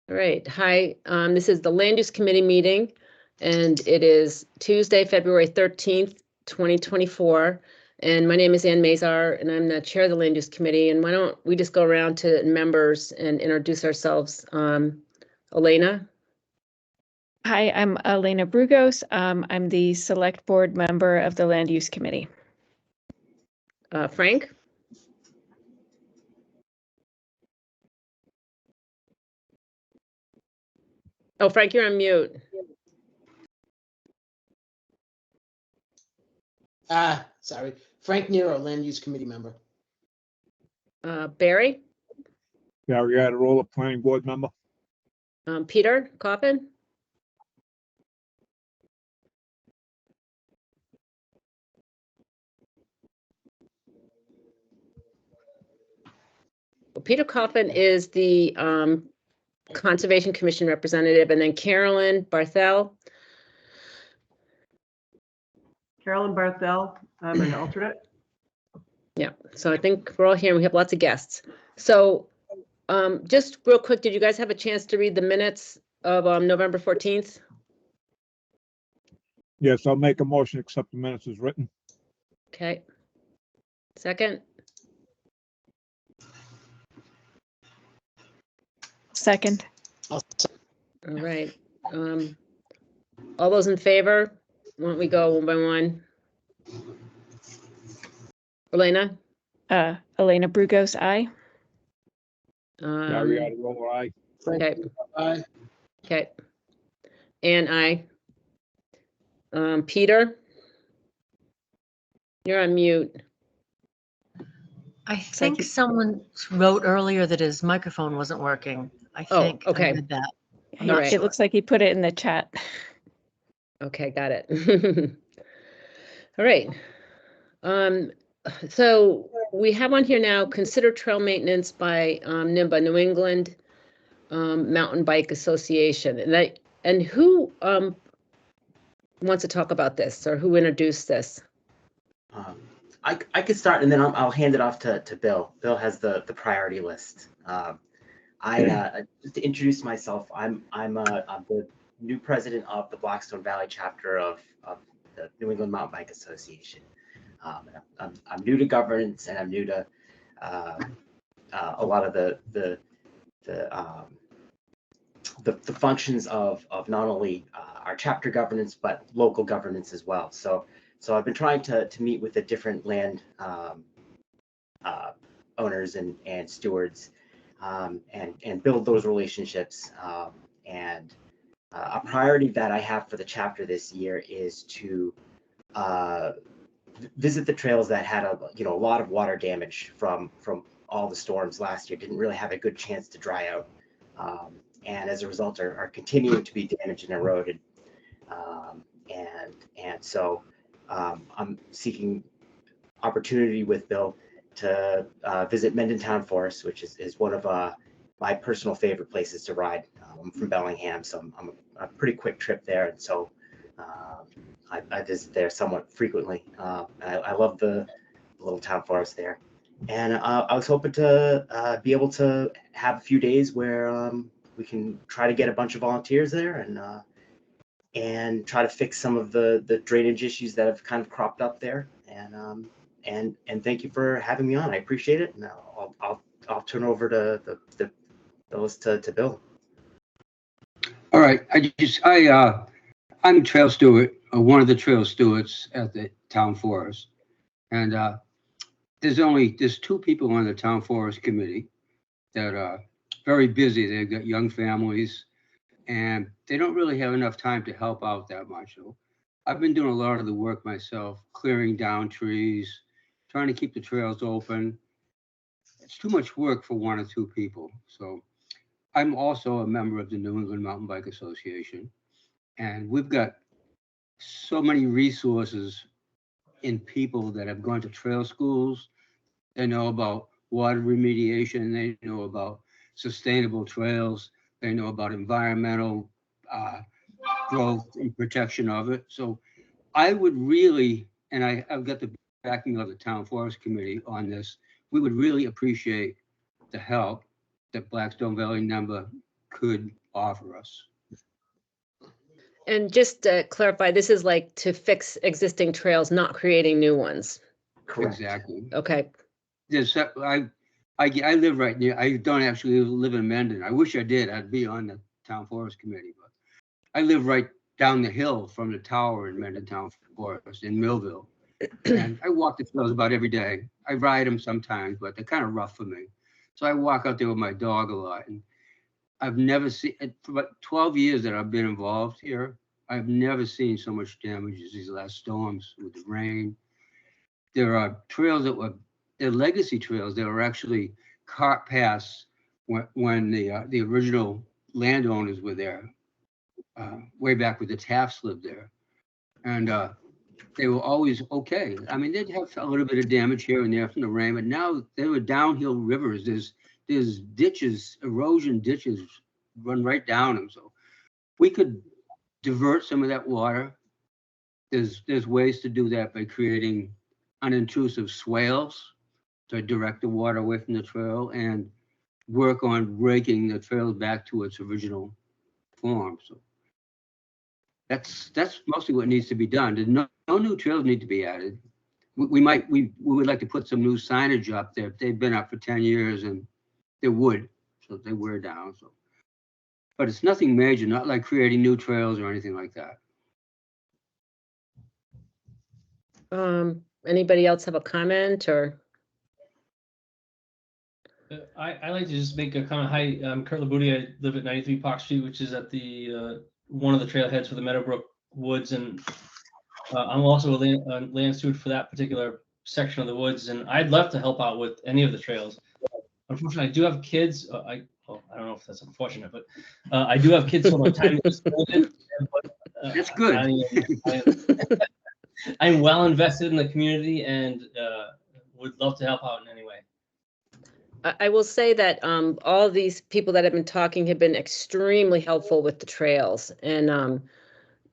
All right. Hi, this is the Land Use Committee meeting, and it is Tuesday, February 13th, 2024. And my name is Ann Mazar, and I'm the chair of the Land Use Committee. And why don't we just go around to members and introduce ourselves? Elena? Hi, I'm Elena Brugos. I'm the select board member of the Land Use Committee. Frank? Oh, Frank, you're on mute. Sorry. Frank Nero, Land Use Committee member. Barry? Barry Adirola, planning board member. Peter Coffin? Well, Peter Coffin is the Conservation Commission representative, and then Carolyn Barthel. Carolyn Barthel, I'm an alternate. Yeah, so I think we're all here and we have lots of guests. So just real quick, did you guys have a chance to read the minutes of November 14th? Yes, I'll make a motion to accept the minutes as written. Okay. Second? Second. All right. All those in favor? Why don't we go one by one? Elena? Elena Brugos, aye. Barry Adirola, aye. Frank Okay. Nero, aye. Okay. And I. Peter? You're on mute. I think someone wrote earlier that his microphone wasn't working. I Oh, think okay. I read that. I'm All not right. sure. It looks like he put it in the chat. Okay, got it. All right. So we have on here now, consider trail maintenance by NIMBA, New England Mountain Bike Association. And who wants to talk about this, or who introduced this? I could start, and then I'll hand it off to Bill. Bill has the priority list. Just to introduce myself, I'm the new president of the Blackstone Valley chapter of the New England Mountain Bike Association. I'm new to governance, and I'm new to a lot of the functions of not only our chapter governance but local governance as well. So I've been trying to meet with the different land owners and stewards and build those relationships. And a priority that I have for the chapter this year is to visit the trails that had a lot of water damage from all the storms last year. Didn't really have a good chance to dry out, and as a result are continuing to be damaged and eroded. And so I'm seeking opportunity with Bill to visit Mendentown Forest, which is one of my personal favorite places to ride. I'm from Bellingham, so I'm a pretty quick trip there, and so I visit there somewhat frequently. I love the little town forest there, and I was hoping to be able to have a few days where we can try to get a bunch of volunteers there and try to fix some of the drainage issues that have kind of cropped up there. And thank you for having me on. I appreciate it. And I'll turn over to those to Bill. All right. I'm a trail steward, one of the trail stewards at the town forest, and there's two people on the town forest committee that are very busy. They've got young families, and they don't really have enough time to help out that much. So I've been doing a lot of the work myself, clearing down trees, trying to keep the trails open. It's too much work for one or two people. So I'm also a member of the New England Mountain Bike Association, and we've got so many resources in people that have gone to trail schools. They know about water remediation. They know about sustainable trails. They know about environmental growth and protection of it. So I would really, and I've got the backing of the town forest committee on this, we would really appreciate the help that Blackstone Valley NIMBA could offer us. And just to clarify, this is like to fix existing trails, not creating new ones. Correct. Exactly. Okay. There's, I live right near, I don't actually live in Mendon. I wish I did. I'd be on the town forest committee, but I live right down the hill from the tower in Mendon Town Forest in Millville. And I walk the trails about every day. I ride them sometimes, but they're kind of rough for me. So I walk out there with my dog a lot. And I've never seen, for about 12 years that I've been involved here, I've never seen so much damage as these last storms with the rain. There are trails that were, they're legacy trails that were actually cart paths when the original landowners were there, way back with the Tafts lived there. And they were always okay. I mean, they'd have a little bit of damage here and there from the rain, but now they were downhill rivers. There's ditches, erosion ditches run right down them. So we could divert some of that water. There's ways to do that by creating unintrusive swales to direct the water away from the trail and work on breaking the trail back to its original form. So that's mostly what needs to be done. There's no new trails need to be added. We would like to put some new signage up there. They've been up for 10 years and they're wood, so they wear down. So, but it's nothing major, not like creating new trails or anything like that. Anybody else have a comment or? I like to just make a comment. Hi, I'm Kurt Labouty. I live at 93 Park Street, which is at the one of the trailheads for the Meadowbrook Woods, and I'm also a land steward for that particular section of the woods. And I'd love to help out with any of the trails. Unfortunately, I do have kids. I don't know if that's unfortunate, but I do have kids, so my time is limited. That's good. I'm well invested in the community and would love to help out in any way. I will say that all these people that have been talking have been extremely helpful with the trails and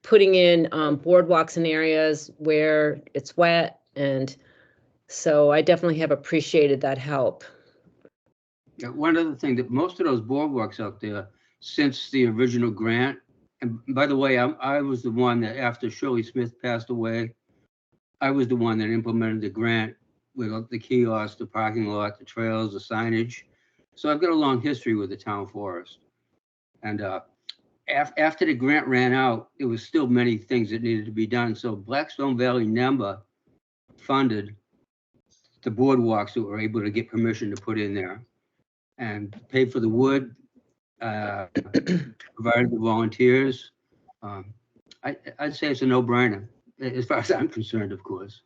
putting in boardwalks in areas where it's wet. And so I definitely have appreciated that help. Yeah, one other thing, that most of those boardwalks out there since the original grant, and by the way, I was the one that after Shirley Smith passed away, I was the one that implemented the grant with the kiosks, the parking lot, the trails, the signage. So I've got a long history with the town forest. And after the grant ran out, there was still many things that needed to be done. So Blackstone Valley NEMBA funded the boardwalks that were able to get permission to put in there and paid for the wood, provided the volunteers. I'd say it's a no-brainer, as far as I'm concerned, of course.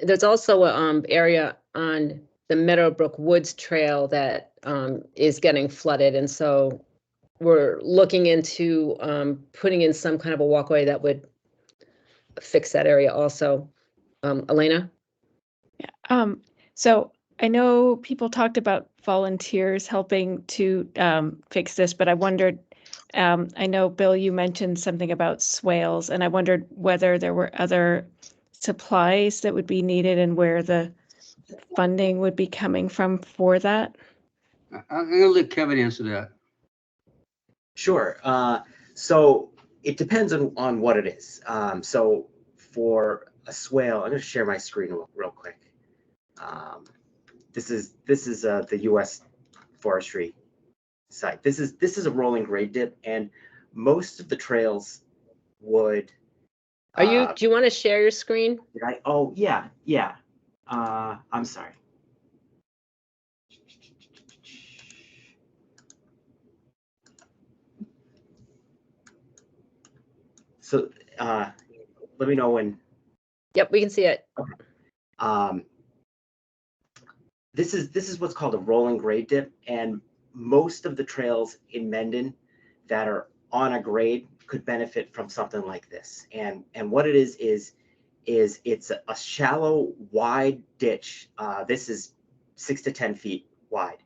There's also a area on the Meadowbrook Woods Trail that is getting flooded. And so we're looking into putting in some kind of a walkway that would fix that area also. Elena? Yeah. So I know people talked about volunteers helping to fix this, but I wondered, I know, Bill, you mentioned something about swales, and I wondered whether there were other supplies that would be needed and where the funding would be coming from for that. I'm gonna let Kevin answer that. Sure. So it depends on what it is. So for a swale, I'm going to share my screen real quick. This is the U.S. Forestry site. This is a rolling grade dip, and most of the trails would. Do you want to share your screen? Did I? Oh yeah. I'm sorry. So let me know when. Yep, we can see it. Okay. This is what's called a rolling grade dip, and most of the trails in Mendon that are on a grade could benefit from something like this. And what it is it's a shallow, wide ditch. This is 6 to 10 feet wide.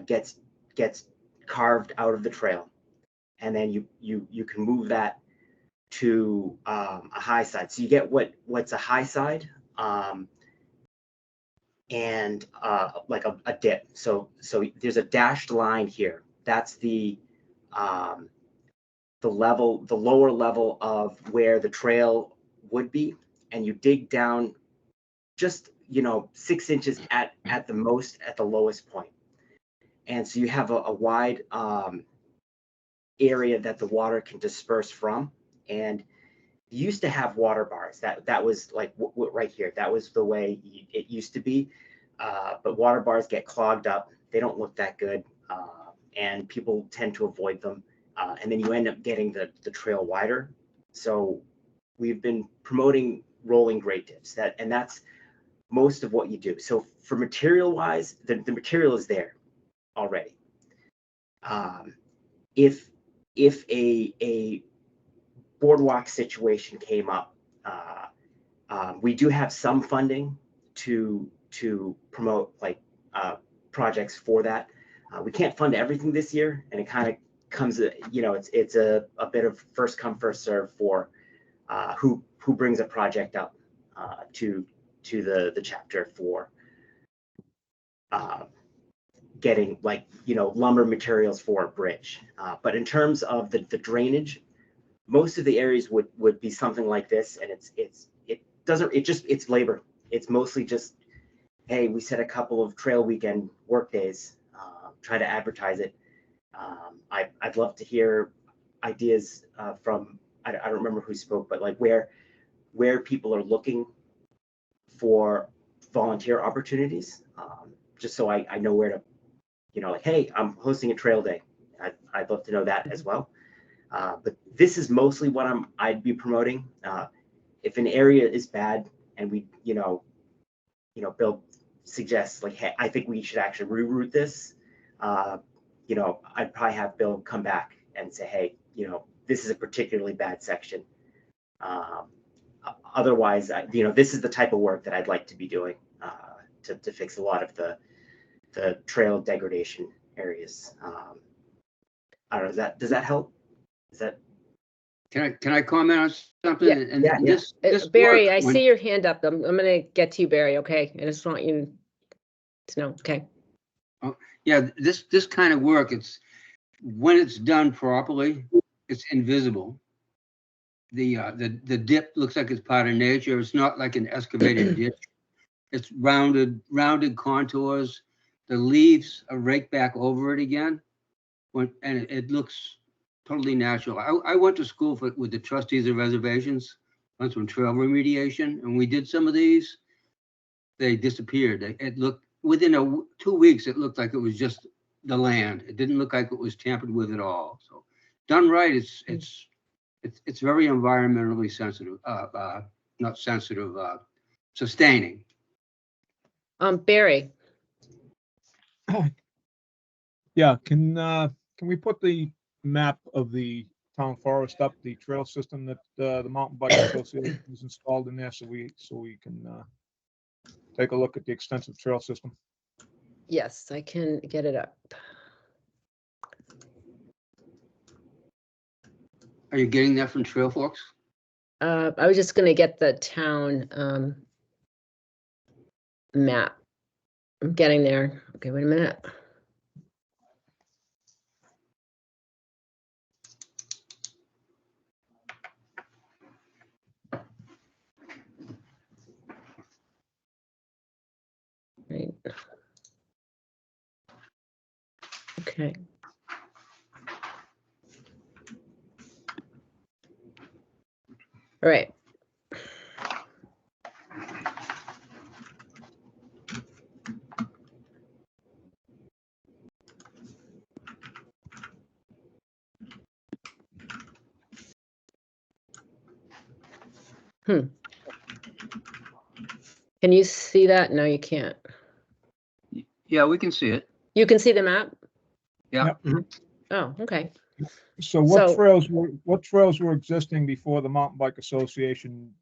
Gets carved out of the trail, and then you can move that to a high side. So you get what's a high side. and like a dip. So there's a dashed line here. That's the lower level of where the trail would be, and you dig down just 6 inches at the most at the lowest point. And so you have a wide area that the water can disperse from. And you used to have water bars. That was like right here. That was the way it used to be. But water bars get clogged up. They don't look that good, and people tend to avoid them. And then you end up getting the trail wider. So we've been promoting rolling grade dips. That's most of what you do. So for material wise, the material is there already. If a boardwalk situation came up, we do have some funding to promote projects for that. We can't fund everything this year, and it kind of comes, it's a bit of first come first serve for who brings a project up to the chapter for getting lumber materials for a bridge. But in terms of the drainage, most of the areas would be something like this, and it's labor. It's mostly just, hey, we set a couple of trail weekend work days, try to advertise it. I'd love to hear ideas from, I don't remember who spoke, but like where people are looking for volunteer opportunities, just so I know where to, hey, I'm hosting a trail day. I'd love to know that as well. But this is mostly what I'd be promoting. If an area is bad and we, Bill suggests like, hey, I think we should actually reroute this. I'd probably have Bill come back and say, hey, this is a particularly bad section. Otherwise, this is the type of work that I'd like to be doing to fix a lot of the trail degradation areas. I don't know, does that help? Is that? Can I comment on something? Yeah. And Yeah. this Barry, I worked when- see your hand up. I'm going to get to you, Barry. Okay. I just want you to know. Okay. Yeah, this kind of work, when it's done properly, it's invisible. The dip looks like it's part of nature. It's not like an excavated ditch. It's rounded contours. The leaves are raked back over it again, and it looks totally natural. I went to school with the trustees of reservations, went through trail remediation, and we did some of these. They disappeared. It looked within 2 weeks. It looked like it was just the land. It didn't look like it was tampered with at all. So done right, it's very environmentally sensitive. Not sensitive. Sustaining. Barry. Yeah, can we put the map of the town forest up, the trail system that the Mountain Bike Association has installed in there, so we can take a look at the extensive trail system? Yes, I can get it up. Are you getting that from Trail Forks? I was just going to get the town map. I'm getting there. Okay, wait a minute. Right. Okay. All right. Can you see that? No, you can't. Yeah, we can see it. You can see the map? Yeah. Yep. Oh, okay. So what So- trails were existing before the Mountain Bike Association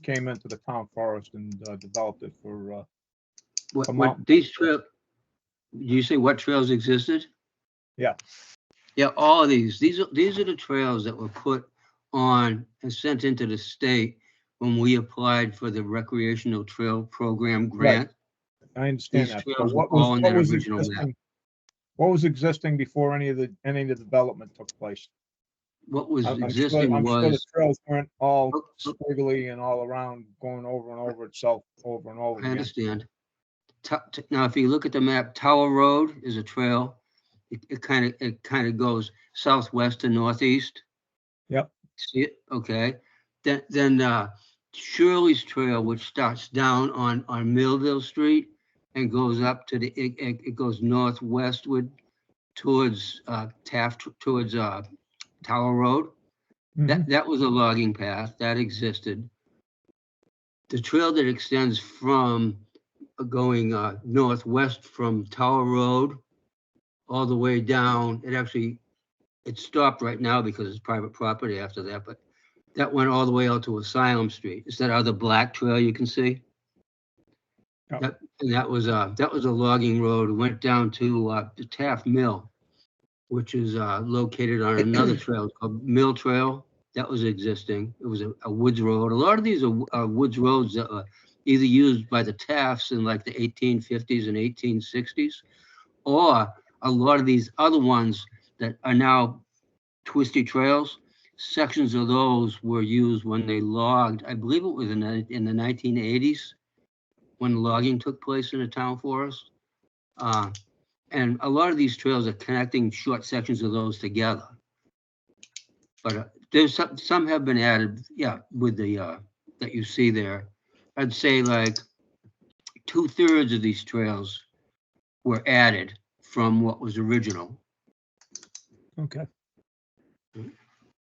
came into the town forest and developed it for What mountain these trail? You say what trails existed? Yeah. Yeah, all of these. These are the trails that were put on and sent into the state when we applied for the recreational trail program grant. I understand These that. but trails were all in that original map. What was existing before any of the development took place? What was I'm sure existing the was, trails weren't all Oh, oh. squiggly and all around, going over and over itself, over and over I again. understand. Now, if you look at the map, Tower Road is a trail. It kind of goes southwest to northeast. Yep. See it? Okay. Then Shirley's Trail, which starts down on Millville Street and goes up to it goes northwestward towards Taft, towards Tower Road. Mhm. That was a logging path that existed. The trail that extends from going northwest from Tower Road all the way down, it stopped right now because it's private property after that, but that went all the way out to Asylum Street. Is that other black trail you can see? Yep. That was a logging road, went down to Taft Mill, which is located on another trail called Mill Trail. That was existing. It was a woods road. A lot of these are woods roads that are either used by the Tafts in like the 1850s and 1860s, or a lot of these other ones that are now twisty trails. Sections of those were used when they logged. I believe it was in the 1980s when logging took place in the town forest. And a lot of these trails are connecting short sections of those together. But there's some have been added, yeah, with the that you see there. I'd say like 2/3 of these trails were added from what was original. Okay. All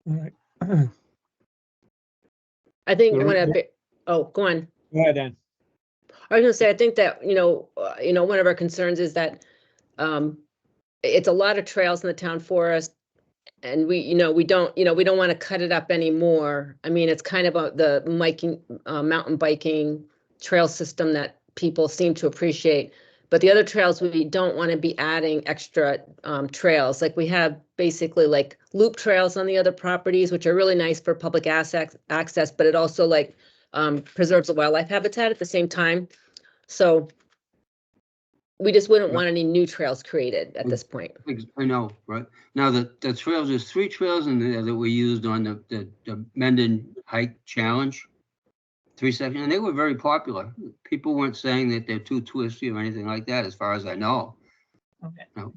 right. I think So, one of, oh, go on. Go ahead, Ann. I was gonna say, I think that, one of our concerns is that it's a lot of trails in the town forest. And we don't want to cut it up anymore. I mean, it's kind of the mountain biking trail system that people seem to appreciate. But the other trails, we don't want to be adding extra trails. Like we have basically like loop trails on the other properties, which are really nice for public access, but it also like preserves the wildlife habitat at the same time. So we just wouldn't want any new trails created at this point. I know, right? Now the trails, there's 3 trails in there that were used on the Mendon Hike Challenge. 3 sections, and they were very popular. People weren't saying that they're too twisty or anything like that, as far as I know. Okay. No.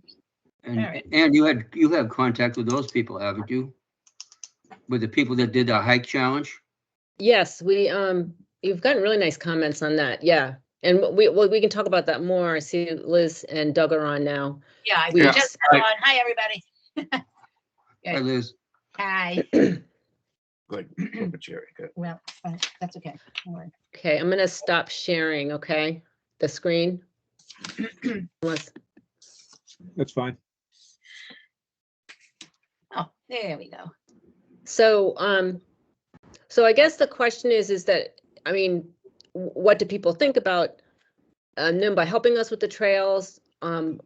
All right. And you had contact with those people, haven't you? With the people that did the hike challenge? Yes, you've gotten really nice comments on that. Yeah. And we can talk about that more. I see Liz and Doug are on now. Yeah, I We- just got on. Hi, everybody. Hi, Liz. Hi. Good. Jerry, good. Well, that's okay. Don't worry. Okay, I'm gonna stop sharing, okay? The screen. Unless, That's fine. Oh, there we go. so I guess the question is that, I mean, what do people think about NIMBY helping us with the trails? And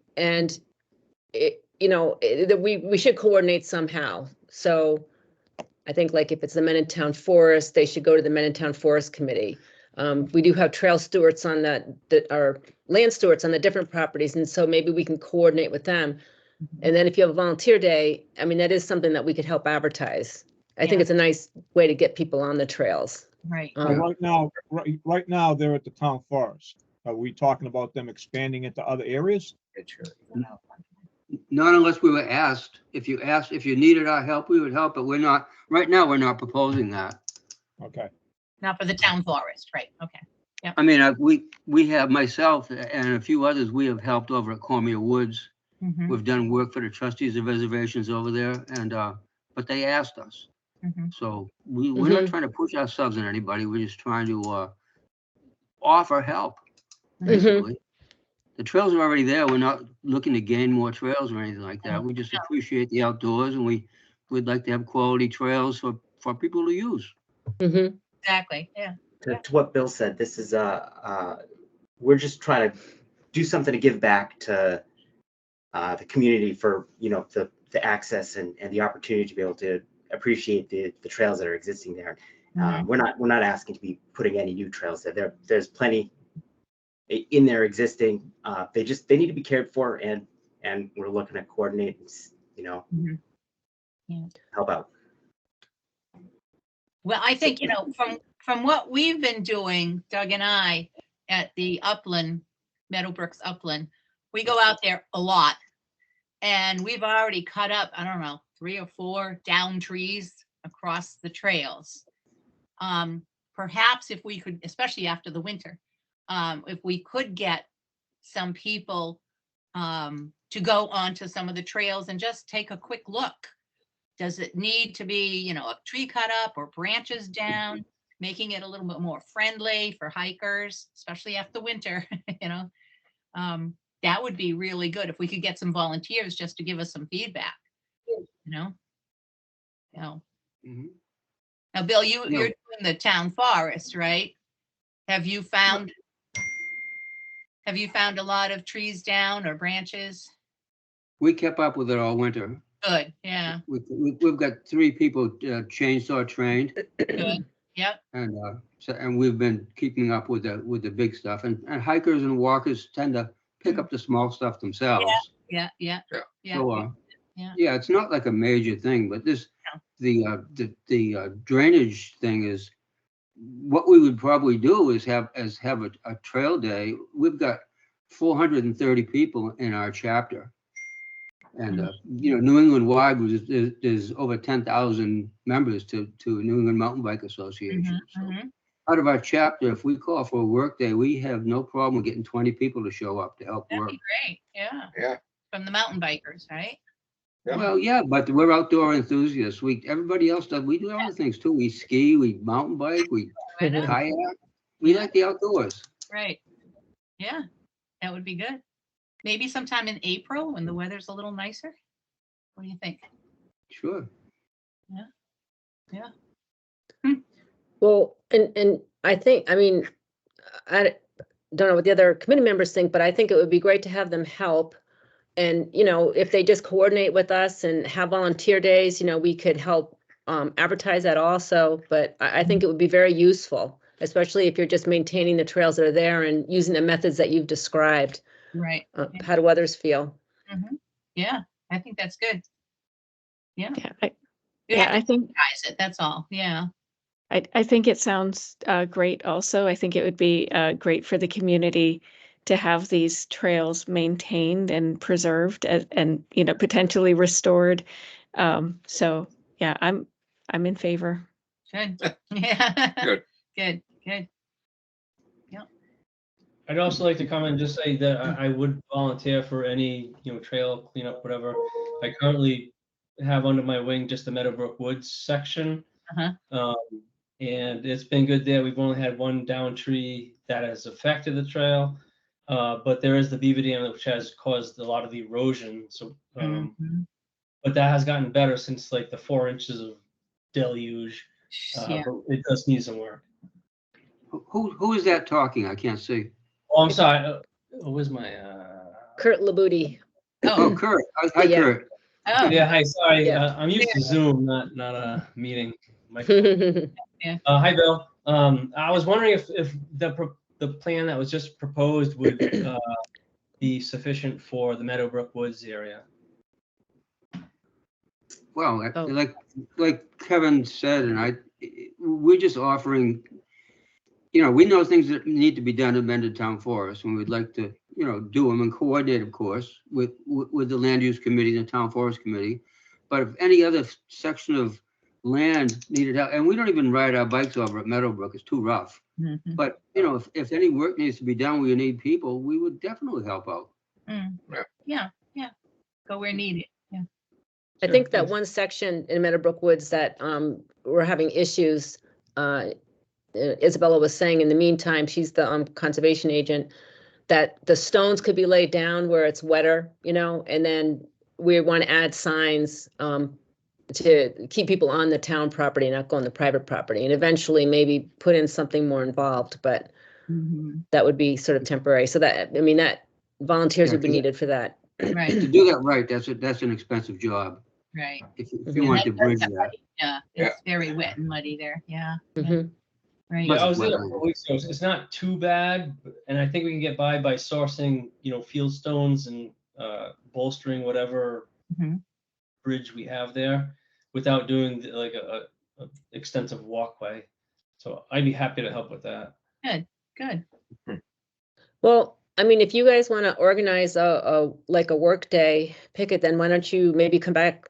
that we should coordinate somehow. So I think like if it's the Mendon Town Forest, they should go to the Mendon Town Forest Committee. We do have trail stewards on that are land stewards on the different properties, and so maybe we can coordinate with them. And then if you have a volunteer day, I mean, that is something that we could help advertise. I think Yeah. it's a nice way to get people on the trails. Right. Right now, they're at the town forest. Are we talking about them expanding into other areas? Not unless we were asked. If you needed our help, we would help, but we're not, right now, we're not proposing that. Okay. Not for the town forest, right? Okay. I mean, we have, myself and a few others, we have helped over at Cormier Woods. Mhm, We've done work for the trustees of reservations over there, and but they asked us. mhm. So we're not trying to push ourselves on anybody. We're just trying to offer help, basically. The trails are already there. We're not looking to gain more trails or anything like that. We just appreciate the outdoors, and we'd like to have quality trails for people to use. Mm-hmm. Exactly. Yeah. To what Bill said, this is we're just trying to do something to give back to the community for the access and the opportunity to be able to appreciate the trails that are existing there. Mhm. We're not asking to be putting any new trails there. There's plenty in their existing, they need to be cared for, and we're looking to coordinate, you know, Mhm. Yeah. help out. Well, I think, from what we've been doing, Doug and I, at the Upland, Meadowbrooks Upland, we go out there a lot. And we've already cut up, I don't know, 3 or 4 down trees across the trails. Perhaps if we could, especially after the winter, if we could get some people to go onto some of the trails and just take a quick look. Does it need to be, a tree cut up or branches down, making it a little bit more friendly for hikers, especially after winter, that would be really good if we could get some volunteers just to give us some feedback, Mhm. Now, Bill, you're Yeah. doing the town forest, right? Have you found a lot of trees down or branches? We kept up with it all winter. Good, yeah, We've got 3 people chainsaw trained, good, yep, and we've been keeping up with the big stuff. And hikers and walkers tend to pick up the small stuff themselves. yeah. So, Yeah. yeah, it's not like a major thing, but the drainage thing is, what we would probably do is have a trail day. We've got 430 people in our chapter. And, New England wide there's over 10,000 members to New England Mountain Bike Association. So out of our chapter, if we call for a work day, we have no problem getting 20 people to show up to help That'd work. be great, yeah. Yeah. From the mountain bikers, right? Yeah. Well, yeah, but we're outdoor enthusiasts. Everybody else does. We do other things too. We ski, we mountain bike, we I know, kayak. We like the outdoors. right, yeah, that would be good. Maybe sometime in April when the weather's a little nicer. What do you think? Sure. Yeah. Well, and I think, I mean, I don't know what the other committee members think, but I think it would be great to have them help. And, if they just coordinate with us and have volunteer days, we could help advertise that also. But I think it would be very useful, especially if you're just maintaining the trails that are there and using the methods that you've described. Right. How do others feel? Yeah, I think that's good. Yeah. Yeah, I think Advertise it, that's all, yeah. I think it sounds great also. I think it would be great for the community to have these trails maintained and preserved and potentially restored. So yeah, I'm in favor. Good. Yeah. Good. Good. I'd also like to come and just say that I would volunteer for any, trail cleanup, whatever. I currently have under my wing just the Meadowbrook Woods section. And it's been good there. We've only had one down tree that has affected the trail. But there is the beaver dam, which has caused a lot of the erosion. So, but that has gotten better since like the 4 inches of deluge. Yeah. But it does need some work. Who is that talking? I can't see. Oh, I'm sorry. Where's my? Kurt Labuti. Oh, Kurt. Hi, Yeah. Kurt. Oh, Yeah. Hi. Sorry. Yeah. I'm used to Zoom, not a meeting. Yeah. Hi, Bill. I was wondering if the plan that was just proposed would be sufficient for the Meadowbrook Woods area. Well, Oh. like Kevin said, and we're just offering, we know things that need to be done in Mendon Town Forest, and we'd like to, do them and coordinate, of course, with the Land Use Committee and the Town Forest Committee. But if any other section of land needed help, and we don't even ride our bikes over at Meadowbrook, it's too rough. But, if any work needs to be done where you need people, we would definitely help out. yeah. Go where needed. Yeah. I think that one section in Meadowbrook Woods that we're having issues, Isabella was saying in the meantime, she's the conservation agent, that the stones could be laid down where it's wetter, and then we want to add signs to keep people on the town property, not go on the private property, and eventually maybe put in something more involved, but that would be sort of temporary. So that volunteers Yeah, would be needed for that. Right, To do that right, that's an expensive job. right. If you want to bridge that. Yeah, Yeah. it's very wet and muddy there, yeah. Mhm. Right. Yeah, I was there a Wetland. couple weeks ago. It's not too bad, and I think we can get by sourcing, field stones and bolstering whatever Mhm. bridge we have there without doing a extensive walkway. So I'd be happy to help with that. Good. Well, I mean, if you guys want to organize like a work day, pick it, then why don't you maybe come back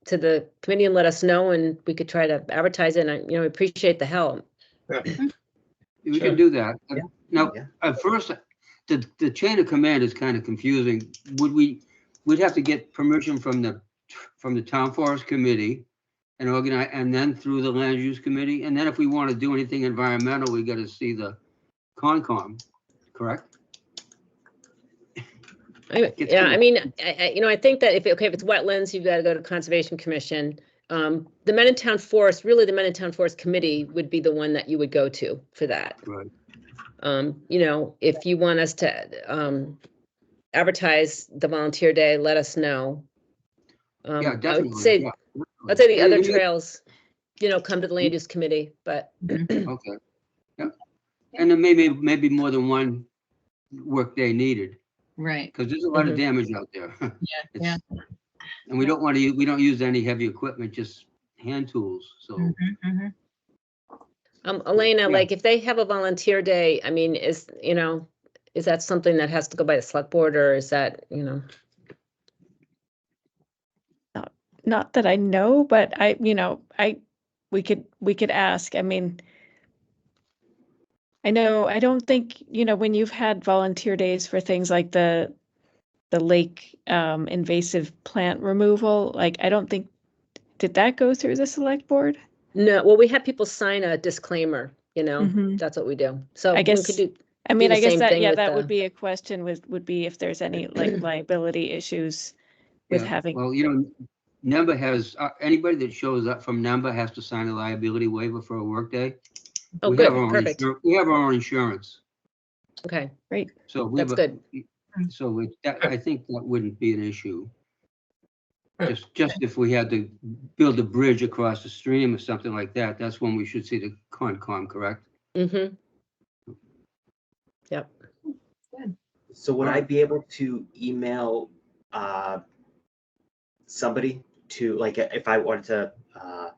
to the committee and let us know, and we could try to advertise it, and, appreciate the help. We Sure. can do that. Yeah. Now, Yeah. at first, the chain of command is kind of confusing. We'd have to get permission from the town forest committee and organize, and then through the land use committee. And then if we want to do anything environmental, we got to see the Concom, correct? Gets Yeah, kinda- I mean, I think that if it's wetlands, you've got to go to Conservation Commission. The Mendon Forest, really the Mendon Forest Committee would be the one that you would go to for that. Right. If you want us to advertise the volunteer day, let us know. Yeah, I definitely. would say, yeah, I'd say the And other you- trails, come to the land use committee, but Okay, yeah. And then maybe more than one workday needed, Right. because there's a lot of Mhm. damage out there. Yeah. It's- And we don't want to, we don't use any heavy equipment, just hand tools, so. Mhm. Elena, Yeah. like if they have a volunteer day, I mean, is that something that has to go by the select board, or is that, Not that I know, but we could ask. I mean, I know, I don't think, when you've had volunteer days for things like the lake invasive plant removal, like, I don't think, did that go through the select board? No, well, we have people sign a disclaimer, Mhm. that's what we do. So I we guess- could do, I mean, the I guess same that, thing yeah, with that the- would be a question would be if there's any like liability issues with Yeah, having. well, NEMBA has, anybody that shows up from NEMBA has to sign a liability waiver for a workday. oh, We good, have our own perfect. We have our own insurance, Okay, so we have that's good. So I think that wouldn't be an issue. Just if we had to build a bridge across the stream or something like that, that's when we should see the Concom, correct? Mm-hmm. So would I be able to email somebody to, like, if I wanted to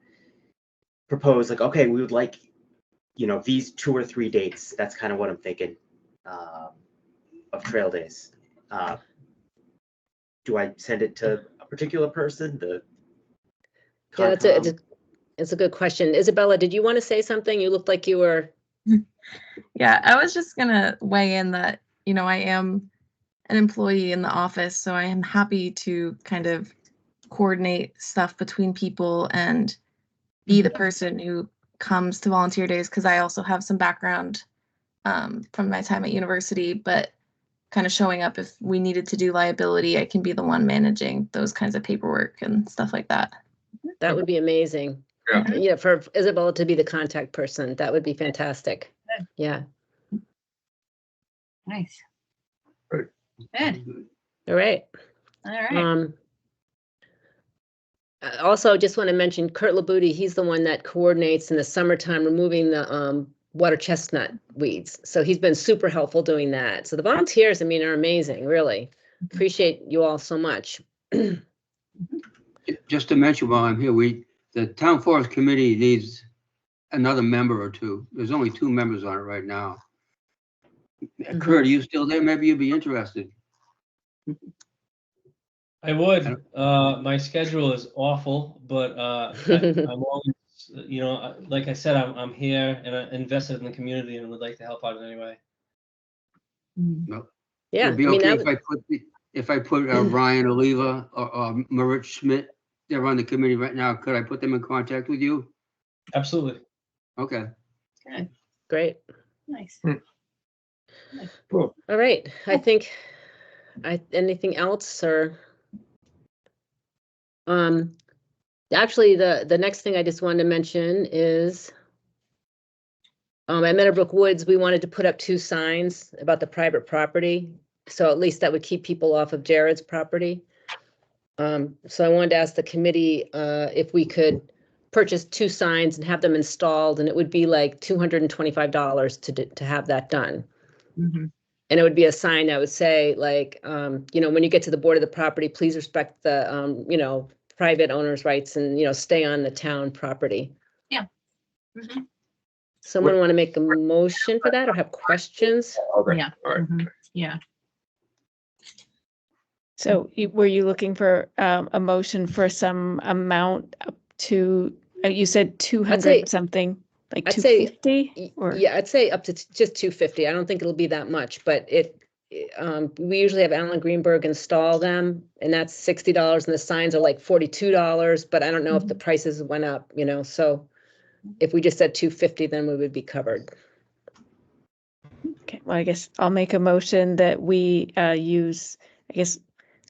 propose, like, okay, we would like, these 2 or 3 dates. That's kind of what I'm thinking of trail days. Do I send it to a particular person? Yeah, it's a good question. Isabella, did you want to say something? You looked like you were. Yeah, I was just gonna weigh in that, I am an employee in the office, so I am happy to kind of coordinate stuff between people and be the person who comes to volunteer days, because I also have some background from my time at university, but kind of showing up if we needed to do liability, I can be the one managing those kinds of paperwork and stuff like that. That would be amazing. Yeah. Yeah, for Isabella to be the contact person, that would be fantastic. Good. Yeah, Nice. Right. Good. all right. All right. Also, just want to mention Kurt Labuti, he's the one that coordinates in the summertime removing the water chestnut weeds. So he's been super helpful doing that. So the volunteers, I mean, are amazing, really. Appreciate you all so much. Just to mention while I'm here, the Town Forest Committee needs another member or two. There's only 2 members on it right now. Kurt, are you still there? Maybe you'd be interested. I would. My schedule is awful, but I'm always, like I said, I'm here and I'm invested in the community and would like to help out in any way. Yeah, It'd be I mean, okay that if I put Ryan Oliva or Marit Schmidt, they're on the committee right now. Could I put them in contact with you? Absolutely. Okay. Good. great. Nice. Cool. All right, I think, anything else or? Actually, the next thing I just wanted to mention is at Meadowbrook Woods, we wanted to put up 2 signs about the private property. So at least that would keep people off of Jared's property. So I wanted to ask the committee if we could purchase 2 signs and have them installed, and it would be like $225 to have that done. Mhm. And it would be a sign that would say like, you know, when you get to the board of the property, please respect the, you know, private owner's rights and, you know, stay on the town property. Mhm. Someone want to make a motion for that or have questions? Okay, Yeah. all right. Mhm. Yeah. So were you looking for a motion for some amount up to, you said 200 something, like I'd say 250? Or Yeah, I'd say up to just 250. I don't think it'll be that much, but we usually have Alan Greenberg install them, and that's $60, and the signs are like $42, but I don't know if the prices went up, you know, so if we just said 250, then we would be covered. Okay, well, I guess I'll make a motion that we use, I guess,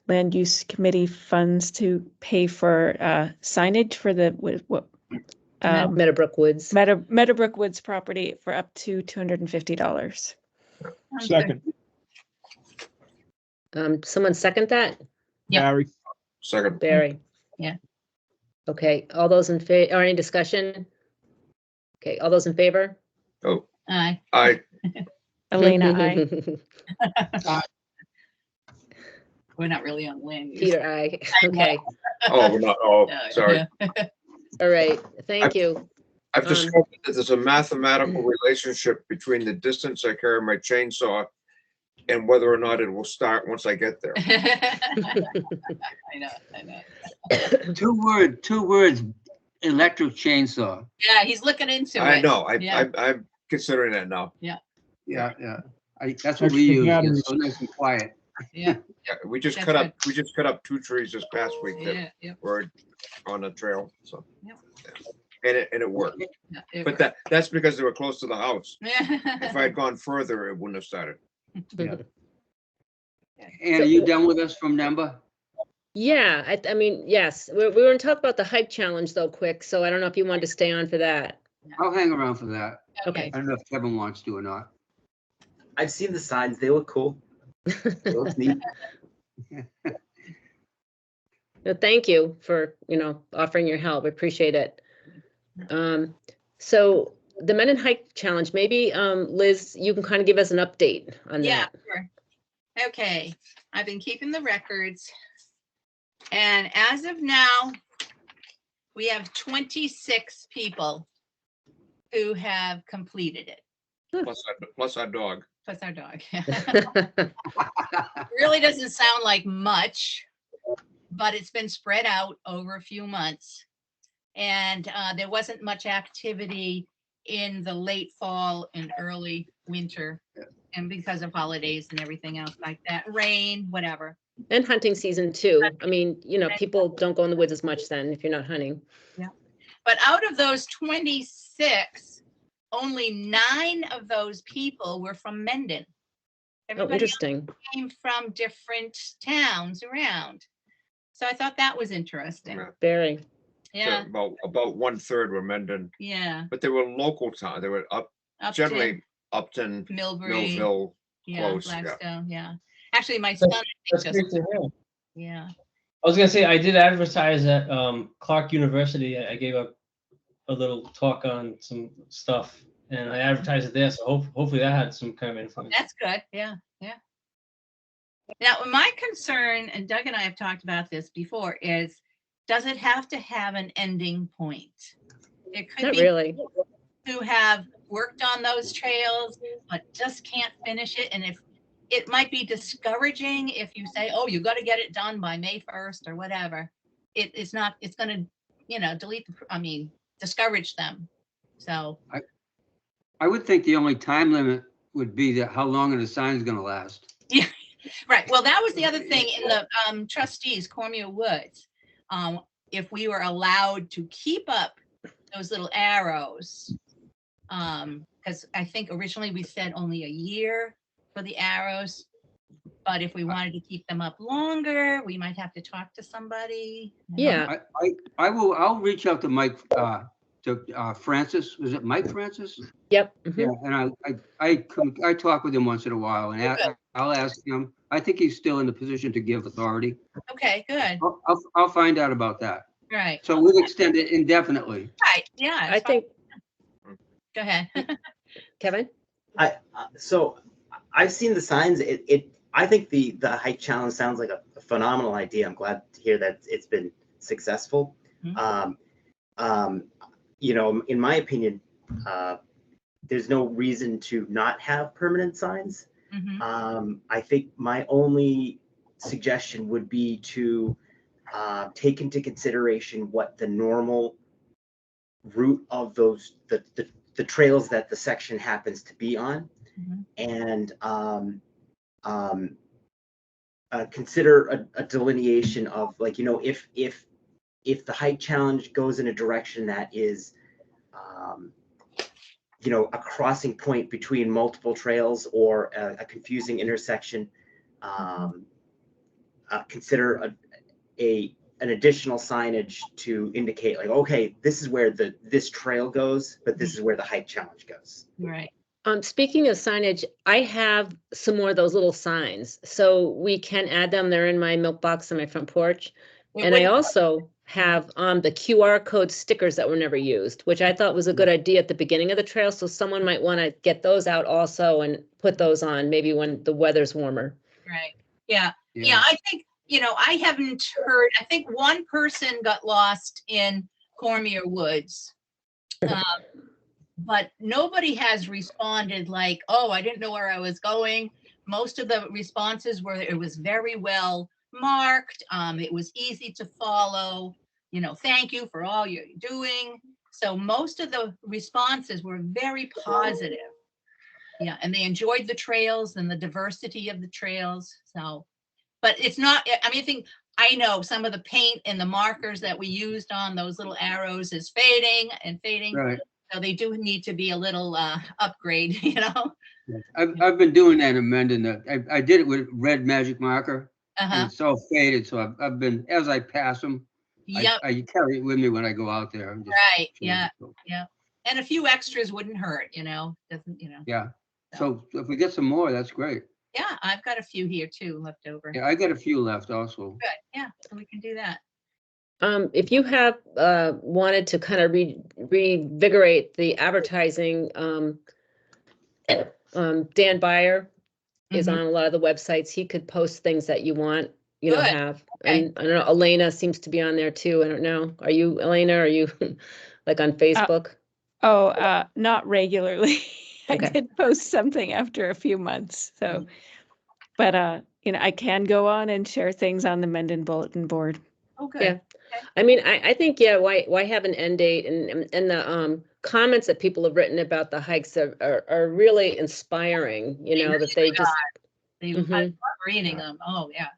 land use committee funds to pay for signage for the what Meadowbrook Woods. Meadowbrook Woods property for up to $250. Second, Someone second that? Yep. Barry. Second. Barry? Yeah. Okay, all those in favor, or any discussion? Okay, all those in favor? Oh, Aye. I, Elena, I. We're not really on land use. Peter, aye. Okay, oh, we're not, oh, Yeah, sorry. yeah. all right, thank you. I've Um, discovered that there's a mathematical relationship between the distance I carry my chainsaw and whether or not it will start once I get there. I know. Two words, electric chainsaw. Yeah, he's looking into it. I know, Yeah. I'm considering that now. Yeah. That's what we Extra use. batteries. It's so nice and quiet. Yeah, Yeah, we just That's cut up 2 trees this past week that yeah, yeah. were on the trail, so. Yep. And it worked, Yeah, it but works. that's because they were close to the house. If I had gone further, it wouldn't have started. Yeah. And are you done with us from NEMBA? Yeah, I mean, yes, we were going to talk about the hike challenge though, quick, so I don't know if you wanted to stay on for that. I'll hang around for that. Okay. I don't know if Kevin wants to or not. I've seen the signs. They look cool. They look neat. No, thank you for, you know, offering your help. I appreciate it. So the Men in Hike Challenge, maybe, Liz, you can kind of give us an update on Yeah, that. sure. Okay, I've been keeping the records. And as of now, we have 26 people who have completed it, Plus our dog. plus our dog. Really doesn't sound like much, but it's been spread out over a few months. And there wasn't much activity in the late fall and early winter. And because of holidays and everything else like that, rain, whatever. And hunting season too. I mean, you know, people don't go in the woods as much then if you're not hunting. Yeah. But out of those 26, only 9 of those people were from Mendon. Oh, Everybody interesting. came from different towns around. So I thought that was interesting. Yeah. Very. Yeah, So about 1/3 were Mendon, yeah. but they were local town. They were Up to generally Upton, Millbury, Millville. yeah, close, yeah. Blackstone, yeah. Actually, my son, I think, That's just, great to hear. yeah. I was gonna say, I did advertise at Clark University. I gave a little talk on some stuff and I advertised it there. So hopefully that had some kind of influence. That's good. Yeah, yeah. Now, my concern, and Doug and I have talked about this before, is does it have to have an ending point? It could Not be really. who have worked on those trails, but just can't finish it. And if it might be discouraging if you say, oh, you got to get it done by May 1st or whatever. It's not, it's going to, you know, discourage them. So. I would think the only time limit would be that how long are the signs gonna last? Yeah, right. Well, that was the other thing in the trustees, Cormier Woods. If we were allowed to keep up those little arrows, because I think originally we said only a year for the arrows, but if we wanted to keep them up longer, we might have to talk to somebody. Yeah. I'll reach out to Mike, to Francis. Was it Mike Francis? Yep. Mhm. Yeah, and I talk with him once in a while, and I'll ask him. I think he's still in the position to give authority. Okay, good. I'll find out about that. Right, So we'll extend it indefinitely. right, yeah. I it's fine. think, Go ahead. Kevin? So I've seen the signs. I think the hike challenge sounds like a phenomenal idea. I'm glad to hear that it's been successful. Mhm. In my opinion, there's no reason to not have permanent signs. Mhm. I think my only suggestion would be to take into consideration what the normal route of the trails that the section happens to be on, Mhm. and consider a delineation of, like, if the hike challenge goes in a direction that is a crossing point between multiple trails or a confusing intersection, consider an additional signage to indicate, like, okay, this is where this trail goes, but this is where the hike challenge goes. Right. Speaking of signage, I have some more of those little signs, so we can add them. They're in my milk box on my front porch. It And I wouldn't- also have the QR code stickers that were never used, which I thought was a good idea at the beginning of the trail. So someone might want to get those out also and put those on, maybe when the weather's warmer. Right. Yeah. Yeah. Yeah. I think, I haven't heard, I think one person got lost in Cormier Woods. But nobody has responded like, oh, I didn't know where I was going. Most of the responses were, it was very well marked. It was easy to follow. Thank you for all you're doing. So most of the responses were very positive. Yeah, and they enjoyed the trails and the diversity of the trails. So, but it's not, I know some of the paint and the markers that we used on those little arrows is fading. Right. So they do need to be a little upgrade, I've been doing that in Mendon. I did it with red magic marker. And Uh-huh. it's all faded, so I've been, as I pass them, Yep. I carry it with me when I go out there. and just Right. change Yeah. it. So, Yeah. And a few extras wouldn't hurt, doesn't, yeah. So if we get some more, that's great. Yeah, I've got a few here too left over. Yeah, I got a few left also. Good. Yeah. So we can do that. If you have wanted to kind of revigorate the advertising, Dan Byer is Mhm. on a lot of the websites. He could post things that you want, Good. have. Okay. And I don't know, Elena seems to be on there too. I don't know. Are you, Elena? Are you like on Facebook? Not regularly. I Okay. did post something after a few months, so, but, I can go on and share things on the Mendon Bulletin Board. Oh, good. Yeah. I mean, I think, yeah, why have an end date? And the comments that people have written about the hikes are really inspiring, that they just. I Mhm. love reading them. Oh, yeah.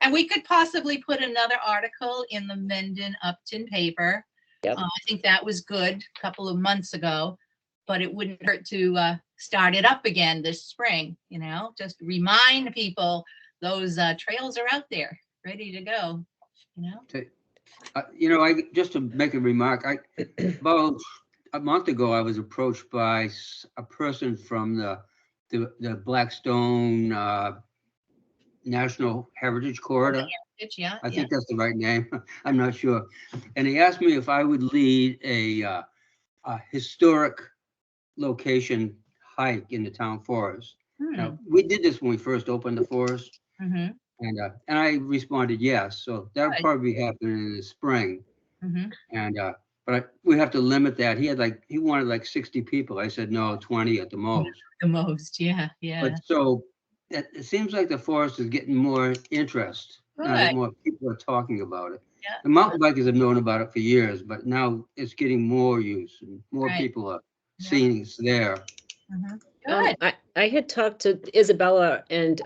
And we could possibly put another article in the Mendon Upton paper. Yep. I think that was good a couple of months ago, but it wouldn't hurt to start it up again this spring, just remind people those trails are out there, ready to go, Just to make a remark, about a month ago, I was approached by a person from the Blackstone National Heritage Corridor. Yeah. I think that's the right name. I'm not sure. And he asked me if I would lead a historic location hike in the town forest. Now, we did this when we first opened the forest, Mhm. and I responded yes. So that'll Right. probably be happening in the spring. Mhm. And but we have to limit that. He wanted like 60 people. I said no, 20 at the most. The most, yeah. But so it seems like the forest is getting more interest. Now that Good. more people are talking about it. Yeah. The mountain bikers have known about it for years, but now it's getting more use and more Right. people are Yeah. seeing it's there. Mhm. Good. I had talked to Isabella and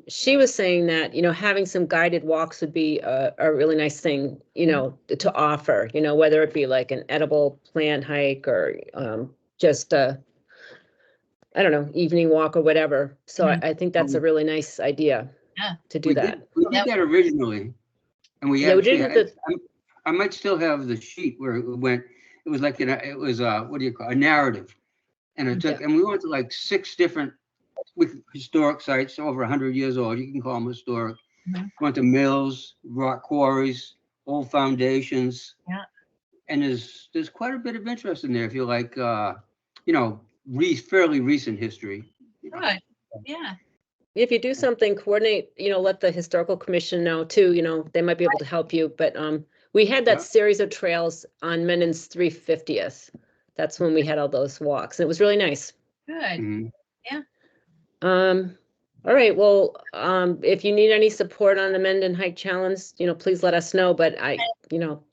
she was saying that, having some guided walks would be a really nice thing, to offer, whether it be like an edible plant hike or just I don't know, evening walk or whatever. So I think that's a really nice idea Yeah. to do We that. did that originally. And we Yeah, we actually, did it I might still have the sheet where it went, it was like, it was what do you call, a narrative. And it took, and we went to like 6 different historic sites over 100 years old. You can call them historic. Mhm. Went to mills, rock quarries, old foundations. Yeah. And there's quite a bit of interest in there if you like, fairly recent history. Good, yeah. If you do something, coordinate, let the historical commission know too, they might be able to help you, but we had that Yeah. series of trails on Mendon's 350th. That's when we had all those walks. It was really nice. Good. Mhm. All right, well, if you need any support on the Mendon Hike Challenge, please let us know, but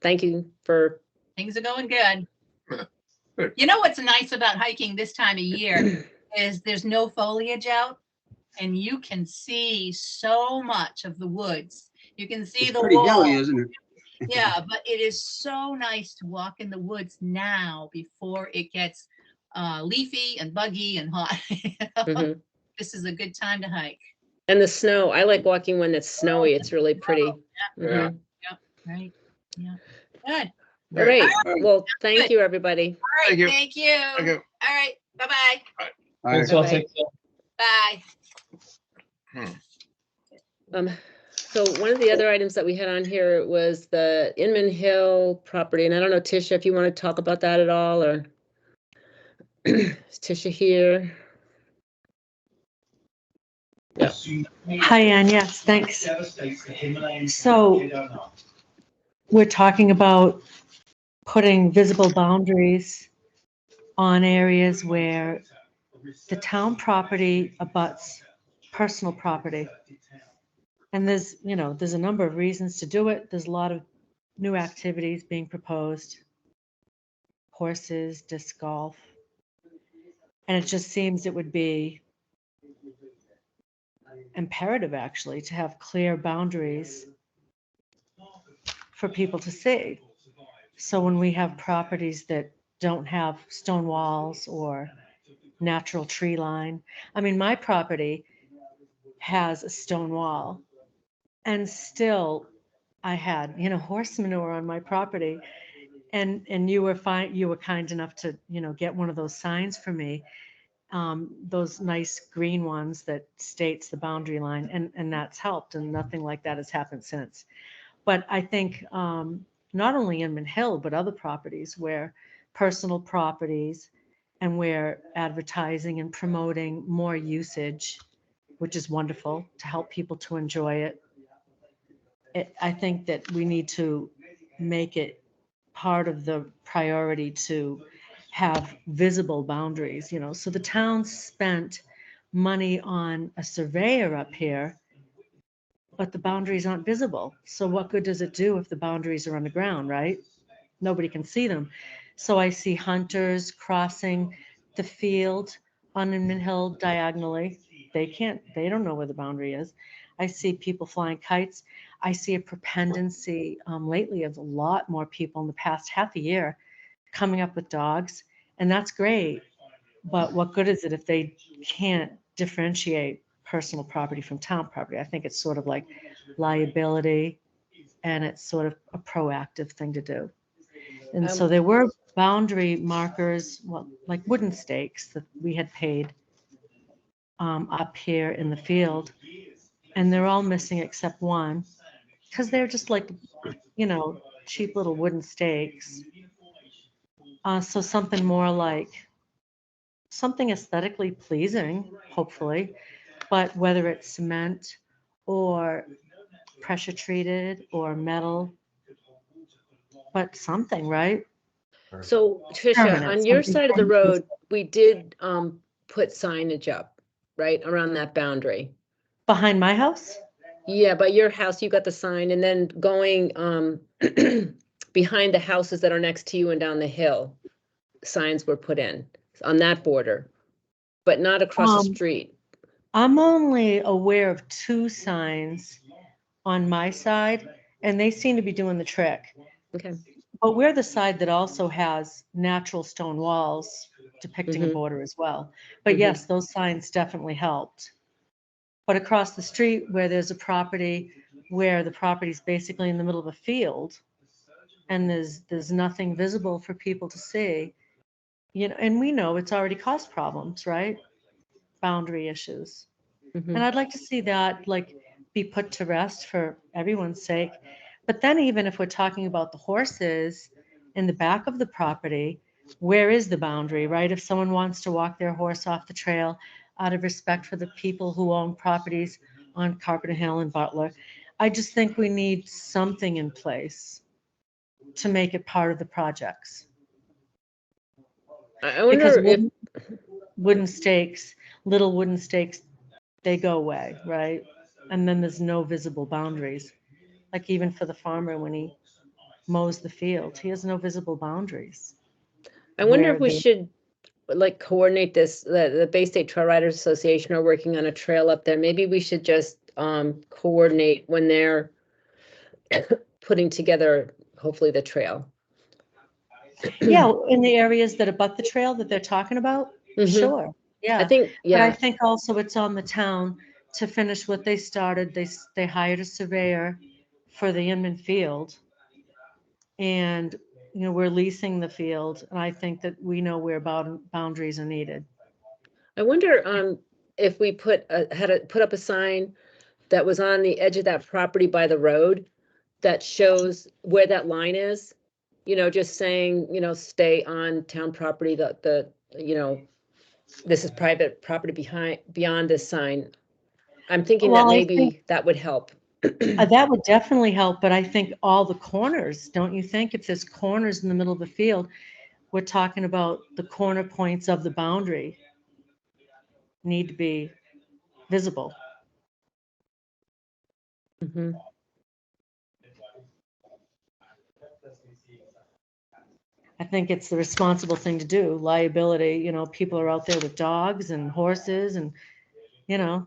thank you for, Things are going good. Good. You know what's nice about hiking this time of year is there's no foliage out and you can see so much of the woods. You can see It's the pretty hilly, wall. isn't it? Yeah, but it is so nice to walk in the woods now before it gets leafy and buggy and hot. Mhm. This is a good time to hike. And the snow, I like walking when it's snowy. It's really pretty. Yeah. Mhm. Right. Yeah. Good. All right, All right. well, thank you, everybody. All right. Thank you. Thank you. Thank you. All right. Bye-bye. All Thanks right. all. Bye. Take care. Bye. So one of the other items that we had on here was the Inman Hill property, and I don't know, Tisha, if you want to talk about that at all, or is Tisha here? Hi, Ann. Yes, thanks. So we're talking about putting visible boundaries on areas where the town property abuts personal property. And there's a number of reasons to do it. There's a lot of new activities being proposed. Horses, disc golf. And it just seems it would be imperative actually to have clear boundaries for people to see. So when we have properties that don't have stone walls or natural tree line, I mean, my property has a stone wall and still I had, horse manure on my property and you were fine, you were kind enough to, get one of those signs for me. Those nice green ones that states the boundary line, and that's helped, and nothing like that has happened since. But I think not only Inman Hill, but other properties where personal properties and where advertising and promoting more usage, which is wonderful to help people to enjoy it. I think that we need to make it part of the priority to have visible boundaries, so the town spent money on a surveyor up here, but the boundaries aren't visible. So what good does it do if the boundaries are underground, right? Nobody can see them. So I see hunters crossing the field on Inman Hill diagonally. They don't know where the boundary is. I see people flying kites. I see a propensity lately of a lot more people in the past half a year coming up with dogs, and that's great. But what good is it if they can't differentiate personal property from town property? I think it's sort of like liability, and it's sort of a proactive thing to do. And so there were boundary markers, well, like wooden stakes that we had paid up here in the field, and they're all missing except one, because they're just like, cheap little wooden stakes. So something more like something aesthetically pleasing, hopefully, but whether it's cement or pressure treated or metal, but something, right? So Tricia, Permanent, on your something side of the permanent. road, we did put signage up, right, around that boundary. Behind my house? Yeah, by your house, you got the sign, and then going behind the houses that are next to you and down the hill, signs were put in on that border, but not across the street. I'm only aware of 2 signs on my side, and they seem to be doing the trick. Okay. But we're the side that also has natural stone walls depicting a Mhm. border as well. But Mhm. yes, those signs definitely helped. But across the street where there's a property where the property is basically in the middle of a field and there's nothing visible for people to see, and we know it's already caused problems, right? Boundary issues. Mhm. And I'd like to see that be put to rest for everyone's sake. But then even if we're talking about the horses in the back of the property, where is the boundary, right? If someone wants to walk their horse off the trail out of respect for the people who own properties on Carpenter Hill and Butler, I just think we need something in place to make it part of the projects. I Because wonder if, wooden stakes, little wooden stakes, they go away, right? And then there's no visible boundaries. Like even for the farmer, when he mows the field, he has no visible boundaries. I wonder where if we the- should like coordinate this, the Bay State Trail Riders Association are working on a trail up there. Maybe we should just coordinate when they're putting together, hopefully the trail. Yeah, in the areas that abut the trail that they're talking about, Mhm. sure, I yeah. think, But I yeah, think also it's on the town to finish what they started. They hired a surveyor for the Inman Field. And, you know, we're leasing the field, and I think that we know where boundaries are needed. I wonder if we had to put up a sign that was on the edge of that property by the road that shows where that line is, you know, just saying, you know, stay on town property, you know, this is private property beyond this sign. I'm thinking that Well, I maybe that would help. That would definitely help, but I think all the corners, don't you think? If there's corners in the middle of the field, we're talking about the corner points of the boundary need to be visible. Mhm. I think it's the responsible thing to do. Liability, you know, people are out there with dogs and horses and, you know,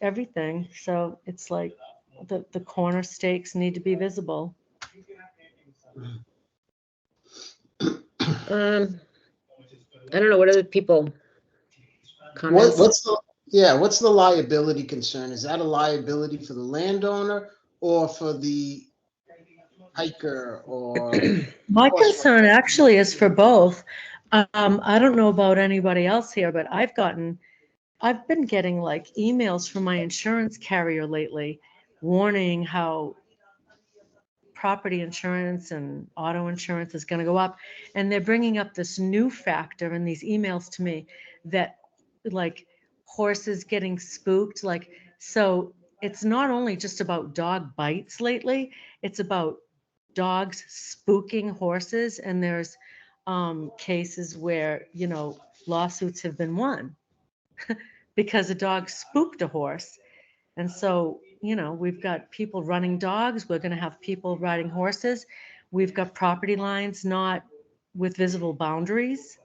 everything. So it's like the corner stakes need to be visible. I don't know, what other people comments? What's the liability concern? Is that a liability for the landowner or for the hiker or? My concern actually is for both. I don't know about anybody else here, but I've been getting like emails from my insurance carrier lately warning how property insurance and auto insurance is going to go up. And they're bringing up this new factor in these emails to me that like horses getting spooked. Like, so it's not only just about dog bites lately, it's about dogs spooking horses. And there's cases where, you know, lawsuits have been won because a dog spooked a horse. And so, you know, we've got people running dogs. We're going to have people riding horses. We've got property lines not with visible boundaries.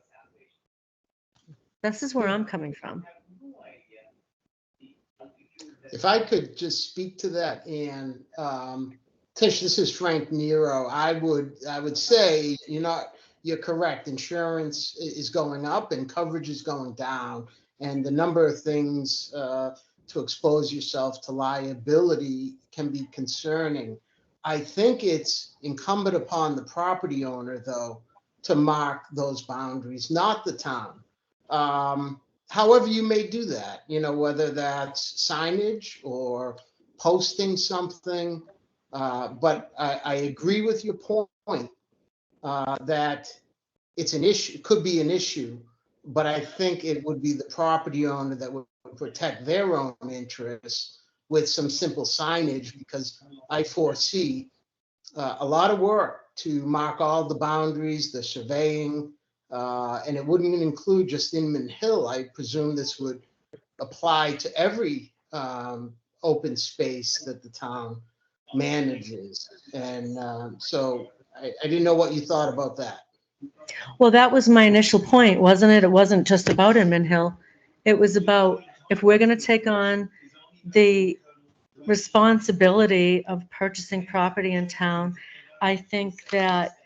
This is where I'm coming from. If I could just speak to that, and Tish, this is Frank Nero. I would say you're correct. Insurance is going up and coverage is going down, and the number of things to expose yourself to liability can be concerning. I think it's incumbent upon the property owner, though, to mark those boundaries, not the town. However you may do that, you know, whether that's signage or posting something. But I agree with your point that it's an issue, could be an issue, but I think it would be the property owner that would protect their own interests with some simple signage, because I foresee a lot of work to mark all the boundaries, the surveying, and it wouldn't include just Inman Hill. I presume this would apply to every open space that the town manages. And so I didn't know what you thought about that. Well, that was my initial point, wasn't it? It wasn't just about Inman Hill. It was about if we're going to take on the responsibility of purchasing property in town, I think that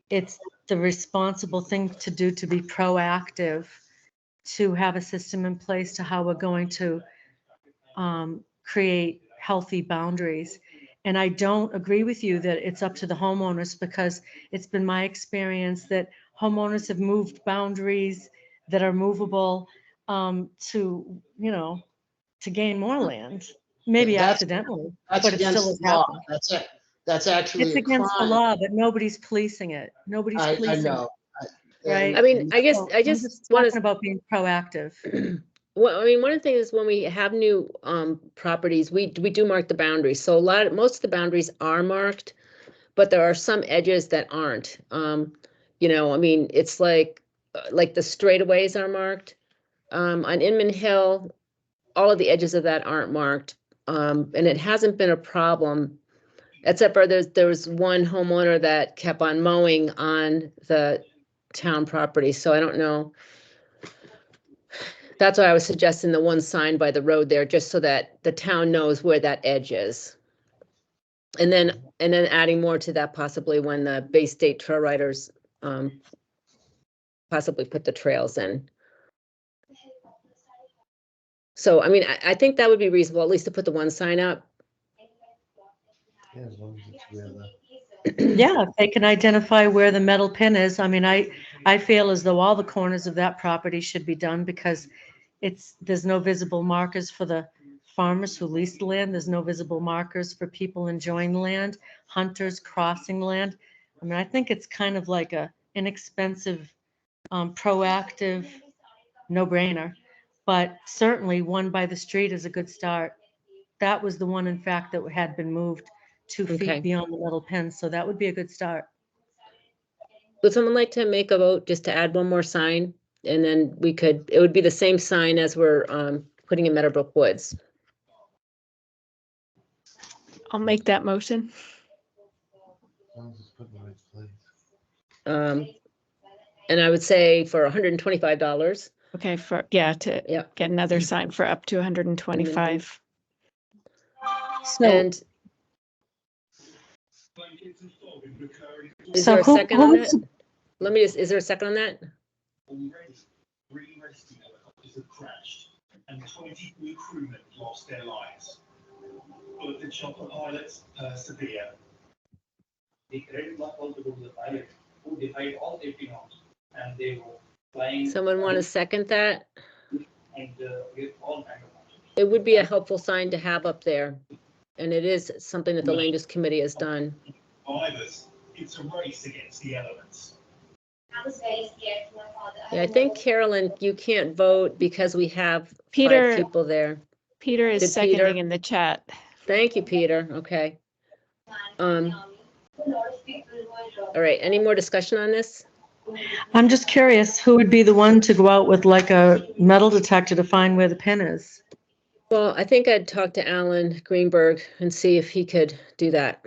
it's the responsible thing to do to be proactive, to have a system in place to how we're going to create healthy boundaries. And I don't agree with you that it's up to the homeowners, because it's been my experience that homeowners have moved boundaries that are movable to, you know, to gain more land, maybe That's- accidentally, That's but it against still has the law. happened. That's actually It's a against the crime. law, but nobody's policing it. Nobody's I policing it. know. Right. I mean, I guess, So I I'm just want talking to, about being proactive. well, I mean, one of the things is when we have new properties, we do mark the boundaries. So most of the boundaries are marked, but there are some edges that aren't. You know, I mean, it's like the straightaways are marked. On Inman Hill, all of the edges of that aren't marked. And it hasn't been a problem, except for there was one homeowner that kept on mowing on the town property. So I don't know. That's why I was suggesting the one sign by the road there, just so that the town knows where that edge is. And then adding more to that possibly when the Bay State Trail Riders possibly put the trails in. So, I mean, I think that would be reasonable, at least to put the one sign up. Yeah, if they can identify where the metal pin is. I mean, I feel as though all the corners of that property should be done because there's no visible markers for the farmers who lease the land. There's no visible markers for people enjoying the land, hunters crossing the land. I mean, I think it's kind of like a inexpensive, proactive, no-brainer. But certainly one by the street is a good start. That was the one, in fact, that had been moved 2 Okay. feet beyond the metal pin, so that would be a good start. Would someone like to make a vote just to add one more sign? And then it would be the same sign as we're putting in Meadowbrook Woods. I'll make that motion. And I would say for $125. Okay, to Yeah. get another sign for up to 125. So, And is So there a who- second who on would that? sup- Is there a second on that? Three rescue helicopters have crashed and 20 new crewmen lost their lives. All of the chopper pilots persevere. The credit was also to the pilot who defied all safety norms and they were flying. Someone want to second that? And with all kind of. It would be a helpful sign to have up there. And it is something that the land use committee has done. Survivors, it's a race against the elements. I was very scared for my father. Yeah, I think Carolyn, you can't vote because we have Peter- 5 people there. Peter is Did seconding Peter? in the chat. Thank you, Peter. Okay. All right, any more discussion on this? I'm just curious, who would be the one to go out with like a metal detector to find where the pin is? Well, I think I'd talk to Alan Greenberg and see if he could do that.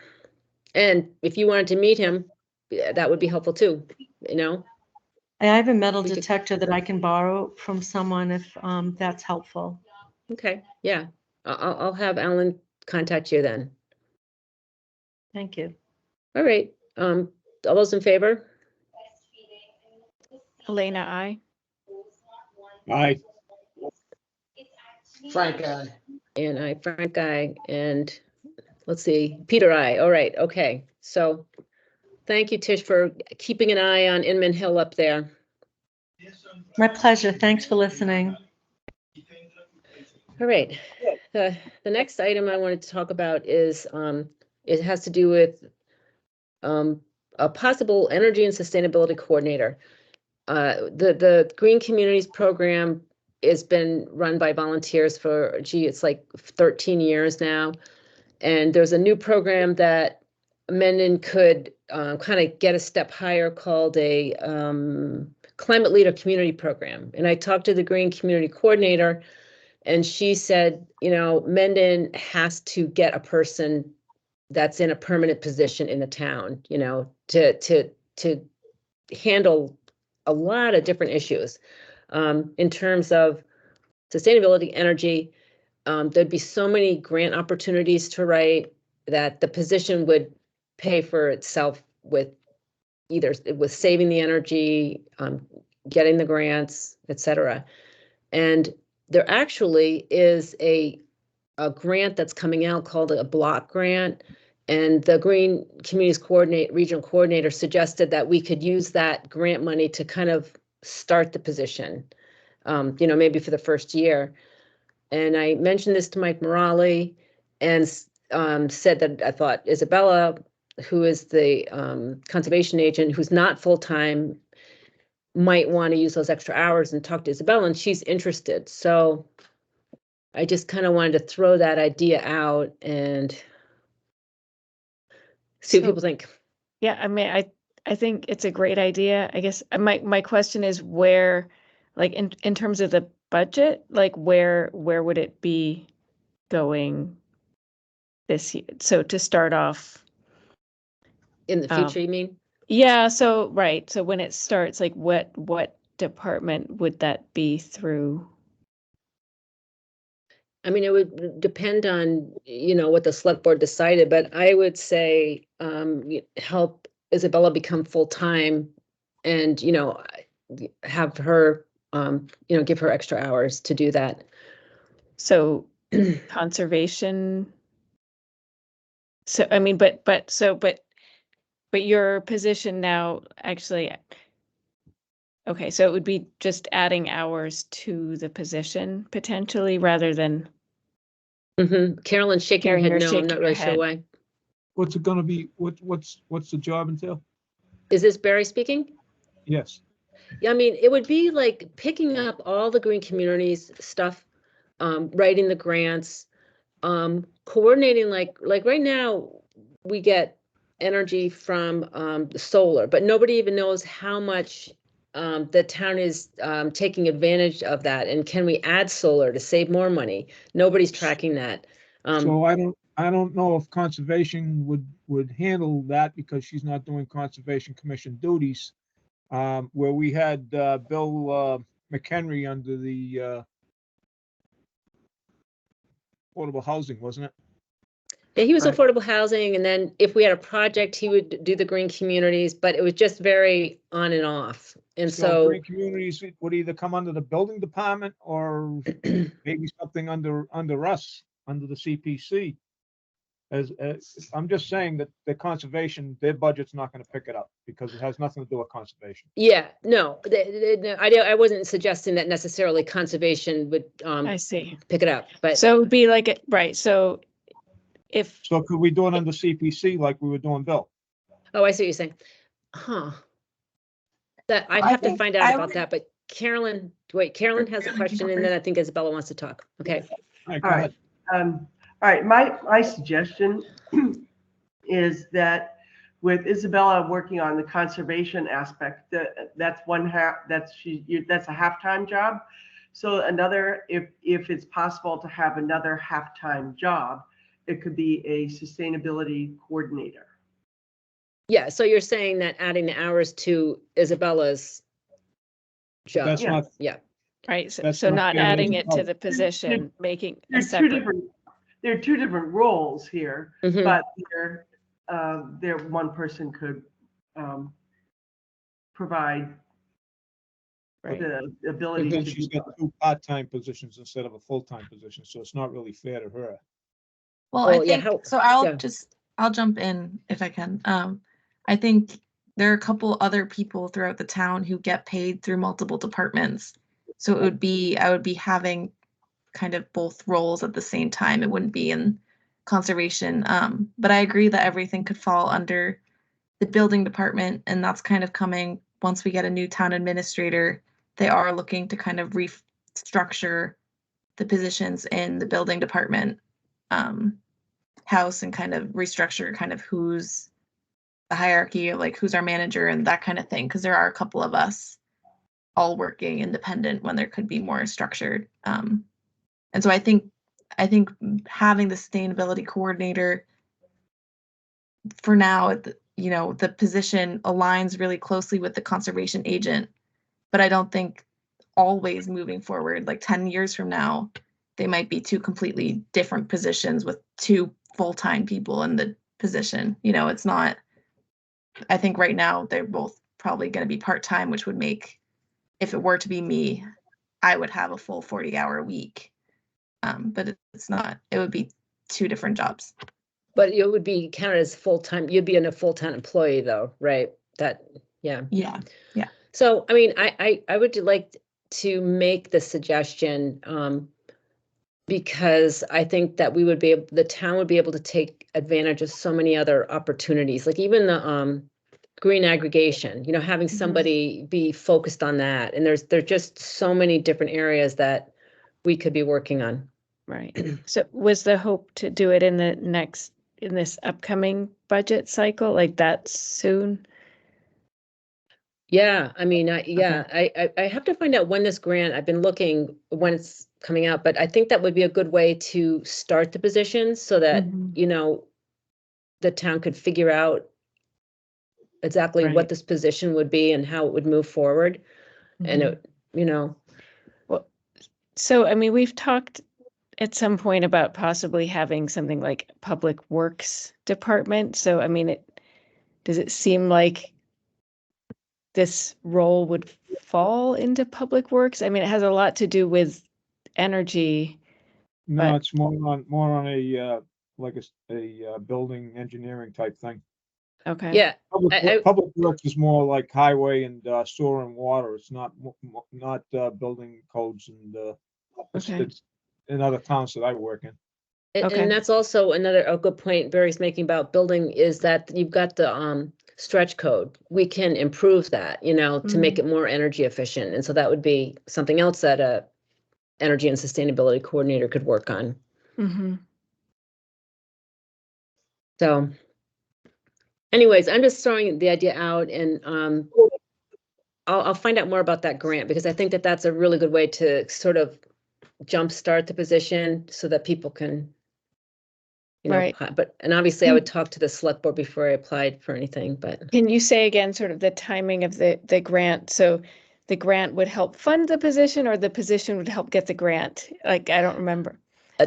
And if you wanted to meet him, that would be helpful too, you know? I have a metal We could- detector that I can borrow from someone if that's helpful. Okay, yeah. I'll have Alan contact you then. Thank you. All right, all those in favor? Elena, I. Aye. Frank, And I, Frank, I, and let's see, Peter, I. All right, okay. So thank you, Tish, for keeping an eye on Inman Hill up there. My pleasure. Thanks for listening. All right, the next item I wanted to talk about is, it has to do with a possible energy and sustainability coordinator. The Green Communities Program has been run by volunteers for, it's like 13 years now. And there's a new program that Mendon could kind of get a step higher called a Climate Leader Community Program. And I talked to the Green Community Coordinator, and she said, you know, Mendon has to get a person that's in a permanent position in the town, you know, to handle a lot of different issues in terms of sustainability, energy. There'd be so many grant opportunities to write that the position would pay for itself with saving the energy, getting the grants, et cetera. And there actually is a grant that's coming out called a block grant. And the Green Communities Regional Coordinator suggested that we could use that grant money to kind of start the position, you know, maybe for the first year. And I mentioned this to Mike Morale, and said that I thought Isabella, who is the conservation agent, who's not full-time, might want to use those extra hours and talk to Isabella, and she's interested. So I just kind of wanted to throw that idea out and see what So- people think. Yeah, I mean, I think it's a great idea. I guess my question is where, like in terms of the budget, like where would it be going this year? So to start off, In the future, you mean? yeah, so right. So when it starts, like what department would that be through? I mean, it would depend on, what the select board decided, but I would say, help Isabella become full-time and, have her, give her extra hours to do that. So conservation. So I mean, but your position now actually, okay, so it would be just adding hours to the position potentially rather than. Carolyn's shaking her Karen, head you're no, I'm shaking not your really sure head. why. What's it gonna be? What's the job entail? Is this Barry speaking? Yes. Yeah, I mean, it would be like picking up all the green communities stuff, writing the grants, coordinating like right now we get energy from the solar, but nobody even knows how much the town is taking advantage of that, and can we add solar to save more money? Nobody's tracking that. So I don't know if conservation would handle that because she's not doing conservation commission duties. Where we had Bill McHenry under the affordable housing, wasn't it? Yeah, he was Right. affordable housing, and then if we had a project, he would do the green communities, but it was just very on and off. And so, Green communities would either come under the building department or maybe something under us, under the CPC. As I'm just saying that the conservation, their budget's not going to pick it up because it has nothing to do with conservation. yeah, no, I wasn't suggesting that necessarily conservation would I see. pick it up, but So it would be like, right, so if, So could we do it under CPC like we were doing Bill? oh, I see what you're saying. Huh. That I'd have to find out about that, but Carolyn has a question, and then I think Isabella wants to talk. Okay. All right, go All ahead. right. All right, my suggestion is that with Isabella working on the conservation aspect, that's that's a half-time job. So another, if it's possible to have another half-time job, it could be a sustainability coordinator. Yeah, so you're saying that adding the hours to Isabella's job. That's not, Yeah. right, so That's so not not fair to adding it to Isabella. the position, making a There's two separate. different, there are two different roles here, Mhm. but there one person could provide Right. the ability But then to she's do got 2 part-time positions instead of a full-time position, so it's not really fair to her. Well, Well, I yeah, think, so I'll yeah. I'll jump in if I can. I think there are a couple other people throughout the town who get paid through multiple departments. So I would be having kind of both roles at the same time. It wouldn't be in conservation. But I agree that everything could fall under the building department, and that's kind of coming once we get a new town administrator. They are looking to kind of restructure the positions in the building department house and kind of restructure kind of who's the hierarchy of like who's our manager and that kind of thing, because there are a couple of us all working independent when there could be more structured. And so I think having the sustainability coordinator for now, the position aligns really closely with the conservation agent, but I don't think always moving forward, like 10 years from now, they might be two completely different positions with two full-time people in the position. It's not, I think right now they're both probably going to be part-time, which would make, if it were to be me, I would have a full 40-hour week. But it's not, it would be two different jobs. But it would be counted as full-time. You'd be a full-time employee though, right? Yeah. Yeah. So, I mean, I would like to make the suggestion, because I think that we would be, the town would be able to take advantage of so many other opportunities, like even the green aggregation, you know, having somebody be focused on that. And there's just so many different areas that we could be working on. Right. So was the hope to do it in this upcoming budget cycle, like that soon? Yeah, I mean, I have to find out when this grant, I've been looking when it's coming out, but I think that would be a good way to start the position so that, Mhm. you know, the town could figure out exactly what Right. this position would be and how it would move forward. And Mhm. it, you know, Well, so I mean, we've talked at some point about possibly having something like Public Works Department. So I mean, does it seem like this role would fall into Public Works? I mean, it has a lot to do with energy. No, But- it's more on a, like a building engineering type thing. Okay. yeah, Public Works is more like highway and sewer and water. It's not building codes and Okay. it's in other towns that I work in. Okay. and that's also a good point Barry's making about building is that you've got the stretch code. We can improve that, you know, to make it more energy efficient. And so that would be something else that a energy and sustainability coordinator could work on. Mm-hmm. So anyways, I'm just throwing the idea out and I'll find out more about that grant because I think that that's a really good way to sort of jumpstart the position so that people can, you know, Right. and obviously I would talk to the select board before I applied for anything, but. Can you say again sort of the timing of the grant? So the grant would help fund the position or the position would help get the grant? Like, I don't remember.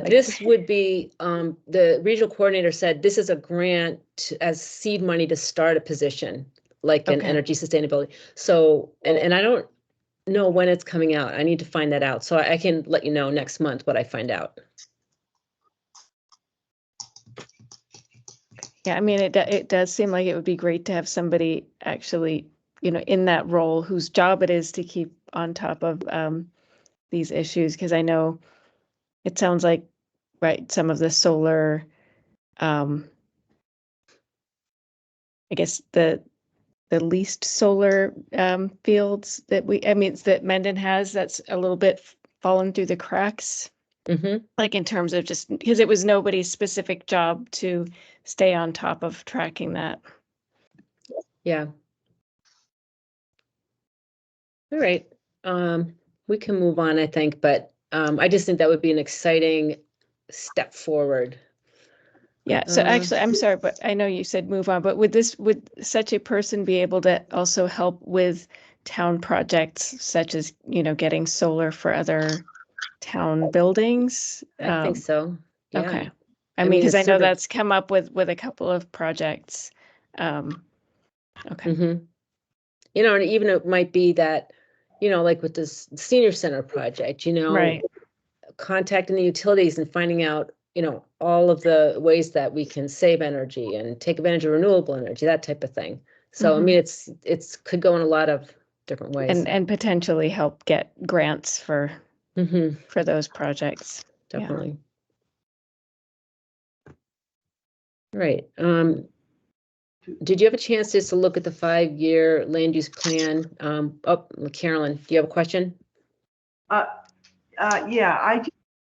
This would be, the regional coordinator said, this is a grant as seed money to start a position, like in Okay. energy sustainability. So, and I don't know when it's coming out. I need to find that out. So I can let you know next month what I find out. Yeah, I mean, it does seem like it would be great to have somebody actually, you know, in that role whose job it is to keep on top of these issues. Because I know it sounds like, right, some of the solar, I guess the least solar fields that that Mendon has, that's a little bit fallen through the cracks. Mm-hmm. Like in terms of just because it was nobody's specific job to stay on top of tracking that. Yeah. All right. We can move on, I think, but I just think that would be an exciting step forward. Yeah, so actually, I'm sorry, but I know you said move on, but would such a person be able to also help with town projects such as, you know, getting solar for other town buildings? I think so. Yeah. Okay. I I mean, mean, because it's I know sort of- that's come up with a couple of projects. Okay. Mm-hmm. You know, and even it might be that, you know, like with this senior center project, you know, Right. contacting the utilities and finding out, you know, all of the ways that we can save energy and take advantage of renewable energy, that type of thing. So, I mean, it's could go in a lot of different ways. And potentially help get grants for those projects. Yeah. Definitely. Right. Did you have a chance just to look at the 5-year land use plan? Oh, Carolyn, do you have a question? Yeah, I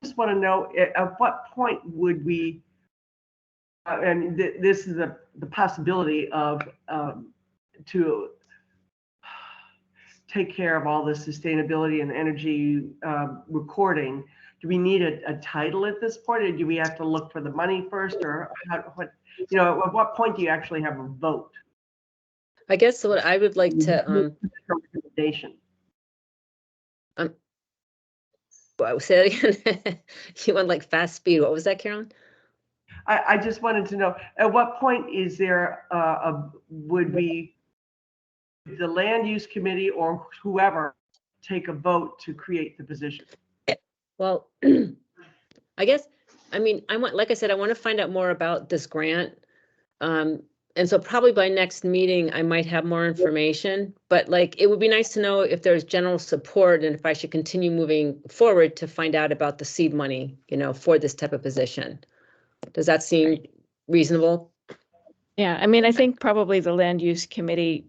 just want to know at what point would we, and this is the possibility of to take care of all the sustainability and energy recording. Do we need a title at this point, or do we have to look for the money first, or what? You know, at what point do you actually have a vote? I guess what I would like to recommendation. Say that again. You went like fast speed. What was that, Carolyn? I just wanted to know at what point is there would we, the land use committee or whoever, take a vote to create the position? Well, I guess, I mean, like I said, I want to find out more about this grant. And so probably by next meeting, I might have more information, but like, it would be nice to know if there's general support and if I should continue moving forward to find out about the seed money, for this type of position. Does that seem reasonable? Yeah, I mean, I think probably the land use committee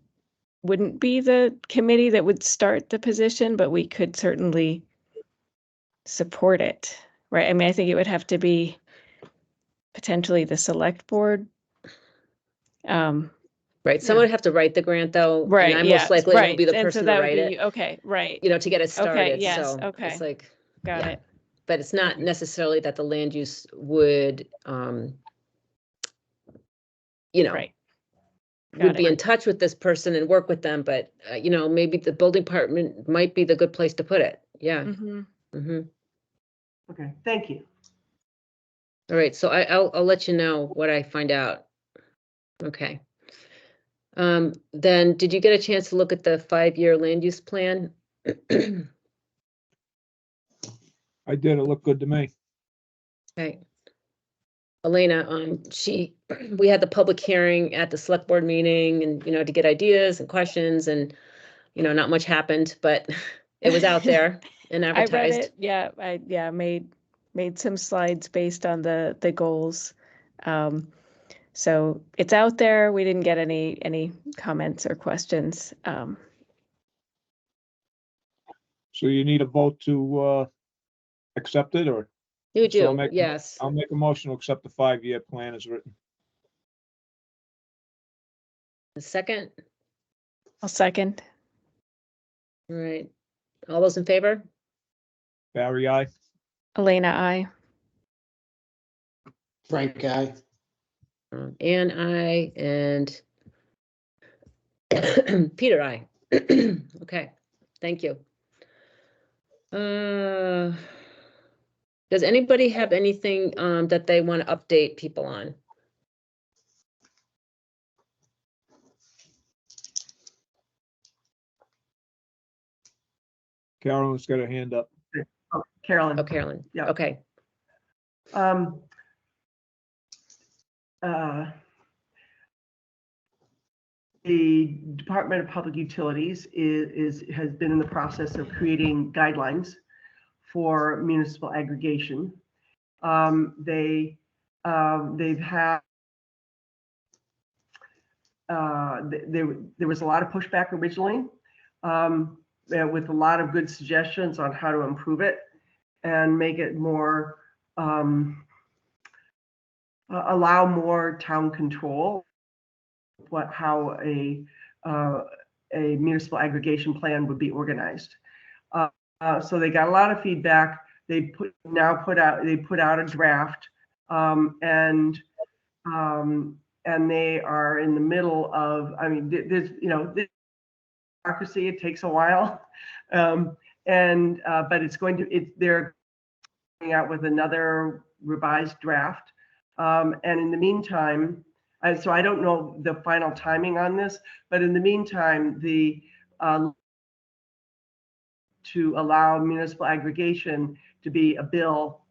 wouldn't be the committee that would start the position, but we could certainly support it, right? I mean, I think it would have to be potentially the select board. Right, someone would have to write the grant though. Right, And I yeah, most likely won't right. be the And so person to that would write be, it, okay, right. to get it started, yes, so okay. it's like. Got yeah. it. But it's not necessarily that the land use would, Right. would Got be it. in touch with this person and work with them, but, maybe the building department might be the good place to put it. Yeah. Mhm. Okay, thank you. All right, so I'll let you know what I find out. Okay. Then did you get a chance to look at the 5-year land use plan? I did, it looked good to me. Okay. Elena, we had the public hearing at the select board meeting and, to get ideas and questions and, not much happened, but it was out there and I read advertised. it. Yeah, I made some slides based on the goals. So it's out there. We didn't get any comments or questions. So you need a vote to accept it, or? You So I'll do, make- yes. I'll make a motion to accept the 5-year plan as written. A second? I'll second. All right. All those in favor? Barry, aye. Elena, I. Frank, aye. Anne, I, and Peter, I. Okay, thank you. Does anybody have anything that they want to update people on? Carolyn's got her hand up. Oh, Carolyn. Oh, Carolyn. Yeah. Okay. The Department of Public Utilities has been in the process of creating guidelines for municipal aggregation. They've had there was a lot of pushback originally, with a lot of good suggestions on how to improve it and make it more allow more town control. How a municipal aggregation plan would be organized. So they got a lot of feedback. They put out a draft, and they are in the middle of. I mean, there's democracy. It takes a while, but they're coming out with another revised draft, and in the meantime. So I don't know the final timing on this, but in the meantime, to allow municipal aggregation to be a bill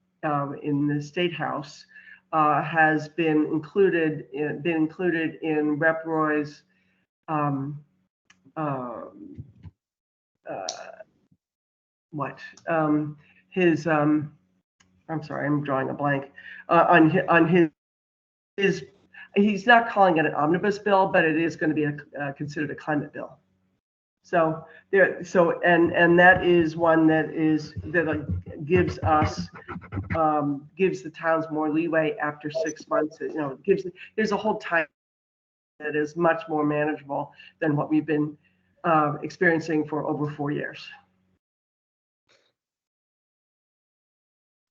in the State House has been included in Rep. Roy's his I'm sorry, I'm drawing a blank on his. He's not calling it an omnibus bill, but it is going to be considered a climate bill. So and that is one that gives the towns more leeway after 6 months. There's a whole time that is much more manageable than what we've been experiencing for over 4 years.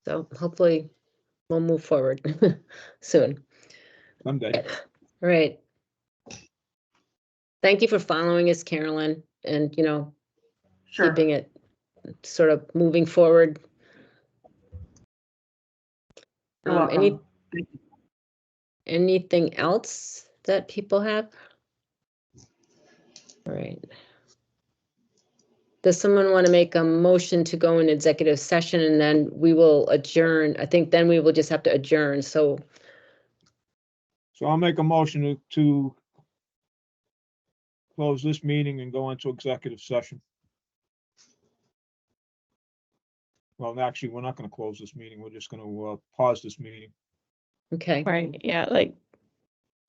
So hopefully we'll move forward soon. Someday. All right. Thank you for following us, Carolyn, and, Sure. keeping it sort of moving forward. You're welcome. Anything else that people have? All right. Does someone want to make a motion to go in executive session and then we will adjourn? I think then we will just have to adjourn. So So I'll make a motion to close this meeting and go into executive session. Well, actually, we're not going to close this meeting. We're just going to pause this meeting. Okay. Right, yeah, like,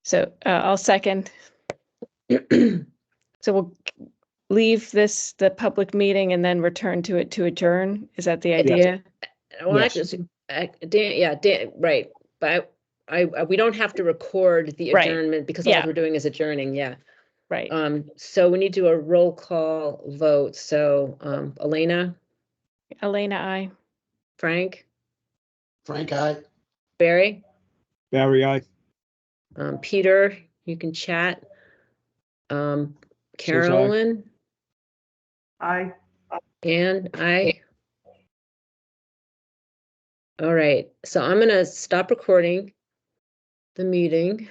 so I'll second. So we'll leave the public meeting and then return to it to adjourn. Is that the idea? Well, Yes. actually, Dan, yeah, Dan, right, but we don't have to record the Right. adjournment because all Yeah. we're doing is adjourning, yeah. Right. So we need to do a roll call vote. So, Elena, Elena, I. Frank, Frank, I. Barry, Barry, aye. Peter, you can chat. Carolyn, I. and I. All right, so I'm gonna stop recording the meeting.